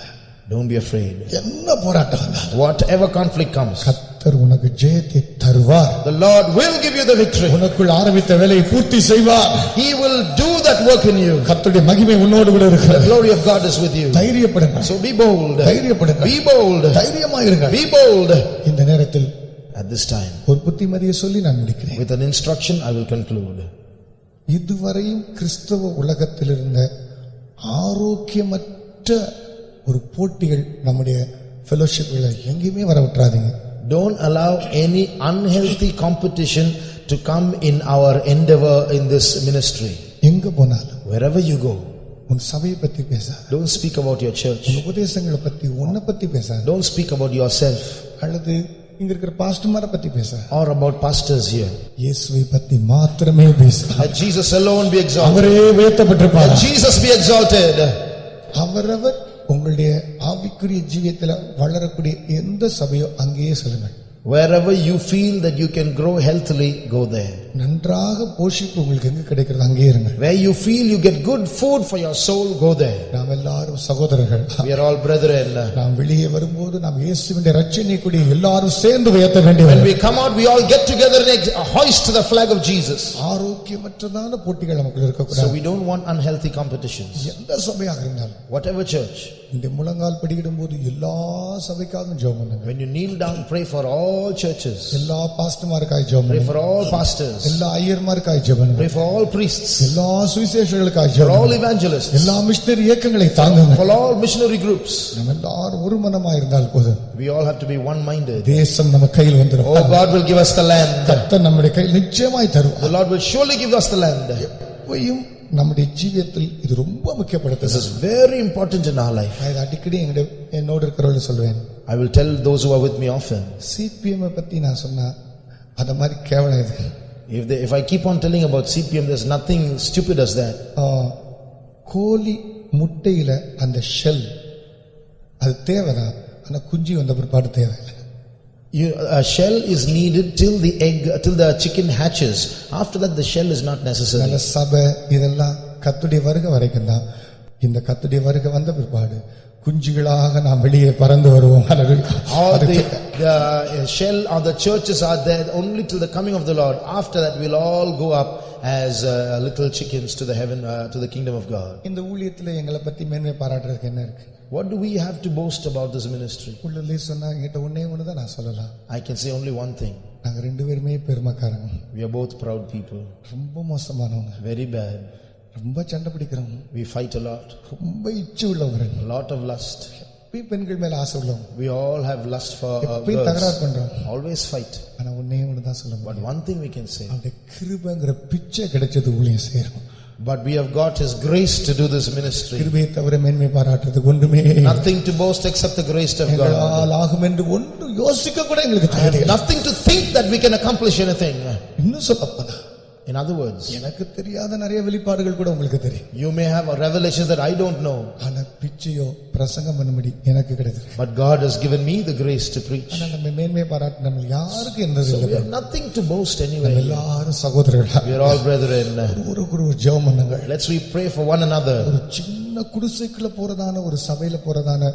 Don't be afraid. என்ன போராட்டம் வந்தாலும், Whatever conflict comes, கர்த்தர் உனக்கு ஜெயத்தை தருவார். the Lord will give you the victory. உனக்குள் ஆரம்பித்த வேலையை பூர்த்தி செய்வார். He will do that work in you. கர்த்தருடைய மகிமை உன்னோடு கூட The இருக்கிறது. glory of God is with you. தைரியப்படுங்க. So be bold. தைரியப்படுங்க. Be bold. தைரியமா இருங்க. Be bold. இந்த நேரத்தில் At this time, ஒரு புத்திமதியை சொல்லி நான் முடிக்கிறேன். with an instruction, I will conclude. இதுவரையும் கிறிஸ்தவ உலகத்தில் இருந்த ஆரோக்கியமற்ற ஒரு போட்டிகள் நம்முடைய ஃபெலோஷிப்ல எங்கேயுமே வர விட்டுறாதீங்க. Don't allow any unhealthy competition to come in our endeavor in this ministry. எங்க போனாலும், Wherever you go, உன் சபையை பத்தி பேசாத, don't speak about your church. உன் உபதேசங்களை பத்தி, உன்னை பத்தி பேசாத, Don't speak about yourself அல்லது இங்க இருக்கிற பாஸ்டர்மாரை பத்தி பேசாத, or about pastors here. இயேசுவை பத்தி மாத்திரமே பேசு. Let Jesus alone be exalted. அவரே உயர்த்தப்பட்டிருப்பார். Let Jesus be exalted. அவரவர் உங்களுடைய ஆவிக்குரிய ஜீவியத்துல வளரக்கூடிய எந்த சபையோ அங்கேயே செல்லுங்கள். Wherever you feel that you can grow healthily, go there. நன்றாக போஷிப்பு உங்களுக்கு எங்க கிடைக்கிறது அங்கேயே இருங்க. Where you feel you get good food for your soul, go there. நாம் எல்லாரும் சகோதரர்கள். We are all brethren. நாம் வெளியே வரும்போது நாம் இயேசுவின் இரட்சணிய கொடி எல்லாரும் சேர்ந்து உயர்த்த When வேண்டியது. we come out, we all get together and hoist the flag of Jesus. ஆரோக்கியமற்றதான போட்டிகள் நமக்கு இருக்க So கூடாது. we don't want unhealthy competitions. எந்த சபையாக இருந்தாலும், Whatever church, இந்த முழங்கால் படியிடும் போது எல்லா சபைக்காகவும் ஜெபம் பண்ணுங்க. when you kneel down, pray for all churches. எல்லா பாஸ்டர்மாருக்காக ஜெபம் Pray பண்ணுங்க. for all pastors. எல்லா ஐயர்மாருக்காக ஜெபம் பண்ணுங்க. Pray for all priests. எல்லா சுவிசேஷர்களுக்காக For ஜெபம் all பண்ணுங்க. evangelists. எல்லா மிஷனரி இயக்கங்களை தாங்குங்க. For all missionary groups. நம்ம எல்லாரும் ஒரு மனமா இருந்தால் போதும், We all have to be one-minded. தேசம் நம்ம கையில் வந்துடும். Oh, God will give us the land. கர்த்தர் நம்முடைய கையில் நிச்சயமாய் தருவார். The Lord will surely give us the land. எப்பவும் நம்முடைய ஜீவியத்தில் இது ரொம்ப This முக்கியப்படுது. is very important in our life. நான் இதை அடிக்கடி என்னோடு இருக்கிறவர்கள் சொல்வேன். I will tell those who are with me often. CPM பத்தி நான் சொன்னா அத மாதிரி கேவலம் இது. If I keep on telling about CPM, there's nothing stupid as that. கோழி முட்டையில அந்த ஷெல் அது தேவைதான், ஆனா குஞ்சு வந்த பிற்பாடு தேவையில்லை. A shell is needed till the chicken hatches. After that, the shell is not necessary. நல்ல சபை இதெல்லாம் கர்த்தருடைய வருகை வரைக்கும் தான். இந்த கர்த்தருடைய வருகை வந்த பிற்பாடு குஞ்சுகளாக நாம் வெளியே பறந்து வருவோம். All the shell of the churches are there only till the coming of the Lord. After that, we'll all go up as little chickens to the heaven, to the kingdom of God. இந்த ஊழியத்துல எங்களை பத்தி மேன்மை பாராட்டுறதுக்கு என்ன இருக்கு? What do we have to boast about this ministry? உள்ளே சொன்னா என்கிட்ட ஒண்ணே ஒண்ணுதான் நான் சொல்லலாம். I can say only one thing. நாங்க ரெண்டு பேருமே பெருமைக்காரங்க. We are both proud people. ரொம்ப மோசமானவங்க. Very bad. ரொம்ப சண்டை பிடிக்கிறவங்க. We fight a lot. ரொம்ப இச்சை உள்ளவங்க. A lot of lust. பெண்கள் மேல ஆசை உள்ளவங்க. We all have lust for girls. தகராறு பண்றோம். Always fight. ஆனா ஒண்ணே ஒண்ணுதான் சொல்ல முடியும். But one thing we can say. அந்த கிருபைங்கிற பிச்சை கிடைச்சது ஊழியம் செய்றோம். But we have got His grace to do this ministry. கிருபையை தவிர மேன்மை பாராட்டுறதுக்கு ஒண்ணுமே. Nothing to boast except the grace of God. எங்களால் ஆகும் என்று ஒன்று யோசிக்க கூட எங்களுக்கு தகுதி இல்லை. Nothing to think that we can accomplish anything. இன்னும் சொல்லப்போனா, in other words, எனக்கு தெரியாத நிறைய வெளிப்பாடுகள் கூட உங்களுக்கு தெரியும். You may have revelations that I don't know. ஆனா பிச்சையோ பிரசங்கம் பண்ணும்படி எனக்கு கிடைத்தது. But God has given me the grace to preach. ஆனா நம்ம மேன்மை பாராட்ட நம்ம யாருக்கு என்னது இல்லை. So we have nothing to boast anyway. எல்லாரும் சகோதரர்கள். We are all brethren. ஒரு ஜெபம் பண்ணுங்க. Let's we pray for one another. ஒரு சின்ன குடிசைக்குள்ள போறதான ஒரு சபையில போறதான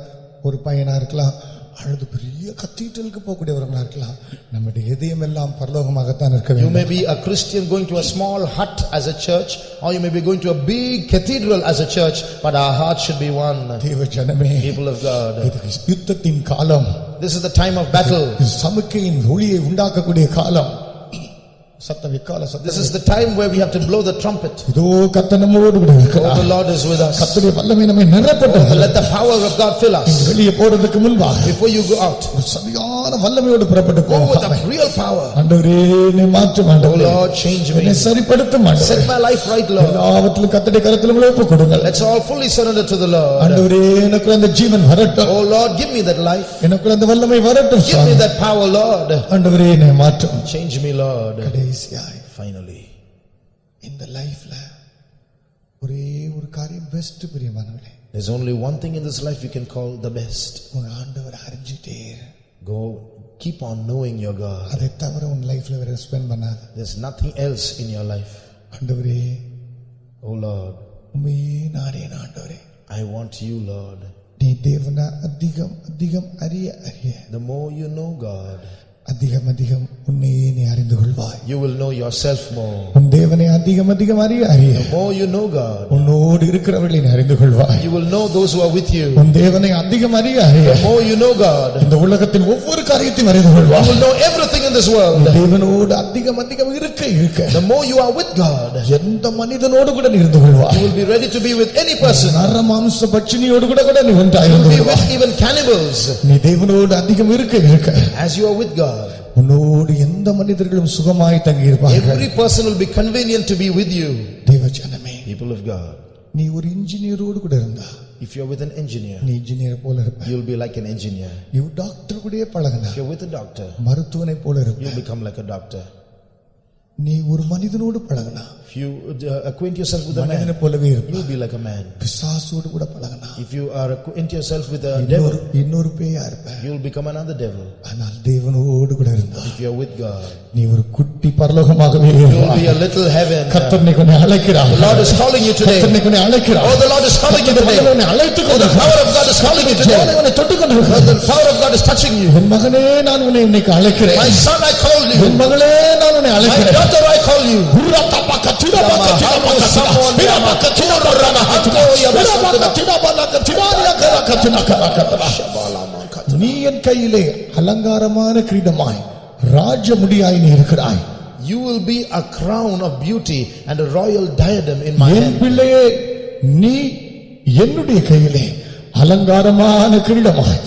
ஒரு பையனா இருக்கலாம், அல்லது பெரிய கத்தீட்ரலுக்கு போகக்கூடியவர்களா இருக்கலாம், நம்முடைய இதயம் எல்லாம் பரலோகமாகத்தான் இருக்க வேண்டும். You may be a Christian going to a small hut as a church, or you may be going to a big cathedral as a church, but our heart should be one. தேவ ஜனமே, people of God, யுத்தத்தின் காலம். This is the time of battle. சமக்கையின் ஒளியை உண்டாக்கக்கூடிய காலம். சத்தம் விக்கால சத்தம். This is the time where we have to blow the trumpet. இதோ கர்த்தர் நம்மோடு கூட இருக்கிறார். The Lord is with us. கர்த்தருடைய வல்லமை நம்மை நிரப்பட்டும். Let the power of God fill us. வெளியே போறதுக்கு முன்பாக, before you go out, சரியான வல்லமையோடு புறப்பட்டு போ. With the real power. ஆண்டவரே, என்னை மாற்றும் ஆண்டவரே. Oh Lord, change me. என்னை சரிப்படுத்தும் ஆண்டவரே. Set my life right, Lord. எல்லாவற்றிலும் கர்த்தருடைய கரத்தில் ஒப்புக் கொடுங்கள். Let's all fully surrender to the Lord. ஆண்டவரே, எனக்கு அந்த ஜீவன் வரட்டும். Oh Lord, give me that life. எனக்கு அந்த வல்லமை வரட்டும். Give me that power, Lord. ஆண்டவரே, என்னை மாற்றும். Change me, Lord. கடைசியாய் finally இந்த லைஃப்ல ஒரே ஒரு காரியம் பெஸ்ட் பிரியமானவர்களே. There's only one thing in this life you can call the best. உன் ஆண்டவரை அறிஞ்சிட்டே go, keep on knowing your God. அதை தவிர உன் லைஃப்ல வேற ஸ்பெண்ட் பண்ணாத. There's nothing else in your life. ஆண்டவரே, oh Lord, உம்மையே நாடேன் ஆண்டவரே. I want you, Lord. நீ தேவனை அதிகம் அதிகம் அறிய அறிய, the more you know God, அதிகம் அதிகம் உன்னையே நீ அறிந்து கொள்வாய். you will know yourself more. உன் தேவனை அதிகம் அதிகம் அறிய அறிய, the more you know God, உன்னோடு இருக்கிறவர்களை நீ அறிந்து கொள்வாய். you will know those who are with you. உன் தேவனை அதிகம் அறிய அறிய, the more you know God, இந்த உலகத்தின் ஒவ்வொரு காரியத்தையும் அறிந்து கொள்வாய். you will know everything in this world. தேவனோடு அதிகம் அதிகம் இருக்க இருக்க, the more you are with God, எந்த மனிதனோடு கூட நீ இருந்து கொள்வாய். you will be ready to be with any person. நரமாம்ச பட்சினியோடு கூட நீ ஒன்றாய் you இருந்து will be கொள்வாய். with even cannibals. நீ தேவனோடு அதிகம் இருக்க இருக்க, as you are with God, உன்னோடு எந்த மனிதர்களும் சுகமாய் தங்கி இருப்பார்கள். every person will be convenient to be with you. தேவ ஜனமே, people of God, நீ ஒரு இன்ஜினியரோடு கூட இருந்தா, if you are with an engineer, நீ இன்ஜினியர் போல இருப்ப. you will be like an engineer. நீ டாக்டர் கூடயே பழகுனா, if you are with a doctor, மருத்துவனை போல இருப்ப. you will become like a doctor. நீ ஒரு மனிதனோடு பழகுனா, if you acquaint yourself with a man, மனிதனை போலவே இருப்ப. you will be like a man. பிசாசோடு கூட பழகுனா, if you are acquaint yourself with a devil, இன்னொரு பேயா இருப்ப. you will become another devil. ஆனால் தேவனோடு கூட இருந்தா, if you are with God, நீ ஒரு குட்டி பரலோகமாகவே you will இருப்பாய். be a little heaven. கர்த்தர் உன்னை அழைக்கிறார். the Lord is calling you today. கர்த்தர் உன்னை அழைக்கிறார். oh, the Lord is calling you today. உன்னை அழைத்துக் the power of God is calling you today. உன்னை தொட்டுக் கொண்டிருக்கிறார். the power of God is touching you. என் மகனே, நான் உன்னை இன்னைக்கு அழைக்கிறேன். my son, I called you. என் மகளே, நான் உன்னை my அழைக்கிறேன். daughter, I call you. நீ என் கையிலே அலங்காரமான கிரீடமாய் ராஜ முடியாய் நீ இருக்கிறாய். you will be a crown of beauty and a royal diadem in my N hand. பிள்ளையே, நீ என்னுடைய கையிலே அலங்காரமான கிரீடமாய்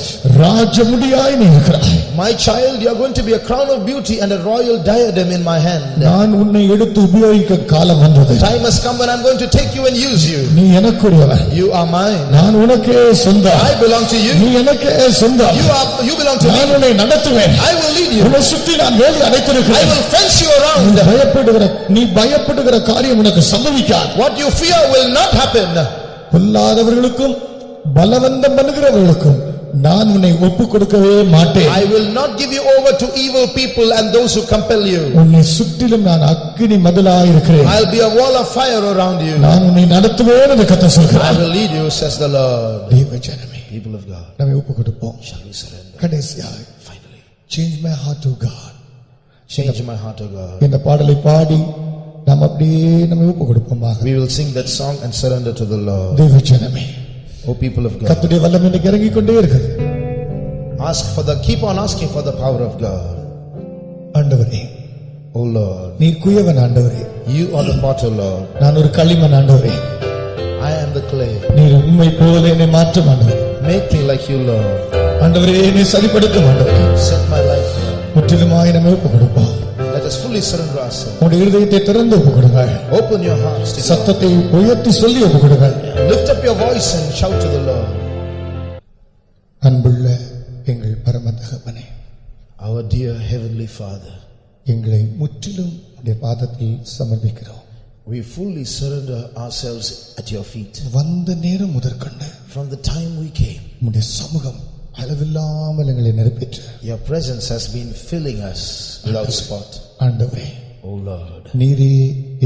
ராஜ முடியாய் நீ இருக்கிறாய். my child, you are going to be a crown of beauty and a royal diadem in my hand. நான் உன்னை எடுத்து உபயோகிக்க காலம் வந்தது. time has come when I am going to take you and use you. நீ எனக்குரியவன். you are mine. நான் உனக்கே சொந்தம். I belong to you. நீ எனக்கே சொந்தம். you belong to me. நான் உன்னை நடத்துவேன். I will lead you. உன்னை சுற்றி நான் வேலி அடைத்திருக்கிறேன். I will fence you around. நீ பயப்படுகிற காரியம் உனக்கு சம்பவிக்காது. what you fear will not happen. பொல்லாதவர்களுக்கும் பலவந்தம் பண்ணுகிறவர்களுக்கும் நான் உன்னை ஒப்புக் கொடுக்கவே மாட்டேன். I will not give you over to evil people and those who compel you. உன்னை சுற்றிலும் நான் அக்கினி மதிலாய் இருக்கிறேன். I'll be a wall of fire around you. நான் உன்னை நடத்துவேன் என்று கர்த்தர் சொல்கிறார். I will lead you, says the Lord. தேவ ஜனமே, people of God, நம்மை ஒப்புக் கொடுப்போம். shall we surrender? கடைசியாக, finally, change my heart to God. change my heart to God. இந்த பாடலை பாடி நாம் அப்படியே நம்மை ஒப்புக் கொடுப்போமாக. we will sing that song and surrender to the Lord. தேவ ஜனமே, O people of God, கர்த்தருடைய வல்லமை இன்னைக்கு இறங்கிக் கொண்டே இருக்கிறது. keep on asking for the power of God. ஆண்டவரே, O Lord, நீர் குயவன் ஆண்டவரே, you are the potter, Lord. நான் ஒரு களிமண் ஆண்டவரே, I am the clay. நீர் உம்மை போல என்னை மாற்றும் ஆண்டவரே. Make me like you, Lord. ஆண்டவரே, என்னை சரிப்படுத்தும் ஆண்டவரே. Set my life, Lord. முற்றிலுமாய் நம்மை ஒப்புக் கொடுப்போம். Let us fully surrender ourselves. உங்களுடைய இருதயத்தை திறந்து ஒப்புக் கொடுங்கள். Open your hearts to God. சத்தத்தை உயர்த்தி சொல்லி ஒப்புக் கொடுங்கள். Lift up your voice and shout to the Lord. அன்புள்ள எங்கள் பரம தகப்பனே, Our dear heavenly Father, எங்களை முற்றிலும் உடைய பாதத்தில் சமர்ப்பிக்கிறோம். we fully surrender ourselves at your feet. வந்த நேரம் முதற்கொண்டு From the time we came, உடைய சமூகம் அளவில்லாமல் எங்களை நிரப்பிற்று. your presence has been filling us without spot. ஆண்டவரே, O Lord, நீரே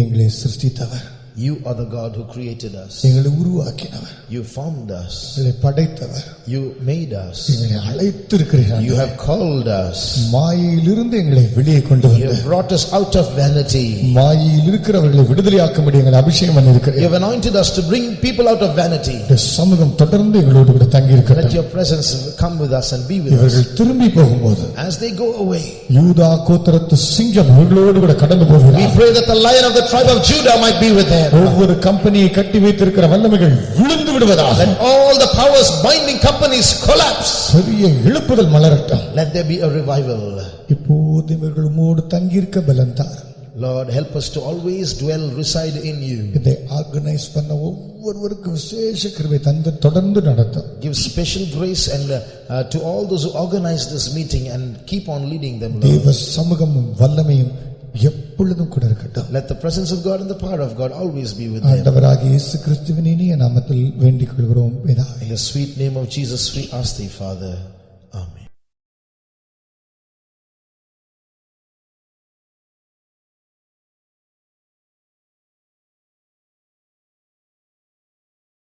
எங்களை சிருஷ்டித்தவர், you are the God who created us. எங்களை உருவாக்கினவர், You formed us. எங்களை படைத்தவர், You made us. எங்களை அழைத்திருக்கிறீர்கள். You have called us. மாயையிலிருந்து எங்களை வெளியே கொண்டு You வந்து have brought us out of vanity. மாயையில் இருக்கிறவர்களை விடுதலையாக்கும்படி எங்களை அபிஷேகம் You பண்ணியிருக்கிறீர்கள். have anointed us to bring people out of vanity. உடைய சமூகம் தொடர்ந்து எங்களோடு கூட தங்கி Let இருக்கிறது. your presence come with us and be with us. இவர்கள் திரும்பி போகும்போது As they go away, யூதா கோத்திரத்து சிங்கம் இவர்களோடு கூட கடந்து we போகிறார். pray that the lion of the tribe of Judah might be with them. ஒவ்வொரு கம்பெனியை கட்டி வைத்திருக்கிற வல்லமைகள் விழுந்து விடுவதாக. Let all the powers binding companies collapse. பெரிய எழுப்புதல் மலரட்டும். Let there be a revival. இப்போது இவர்கள் உம்மோடு தங்கியிருக்க பலன் தார். Lord, help us to always dwell, reside in you. இதை ஆர்கனைஸ் பண்ண ஒவ்வொருவருக்கும் விசேஷ கிருபை தந்து தொடர்ந்து நடத்தும். Give special grace and to all those who organize this meeting and keep on leading them, Lord. தேவ சமூகமும் வல்லமையும் எப்பொழுதும் கூட இருக்கட்டும். Let the presence of God and the power of God always be with them. ஆண்டவராகிய இயேசு கிறிஸ்துவின் இனிய நாமத்தில் வேண்டிக் கொள்கிறோம் பிதாவே. In the sweet name of Jesus we ask thee, Father.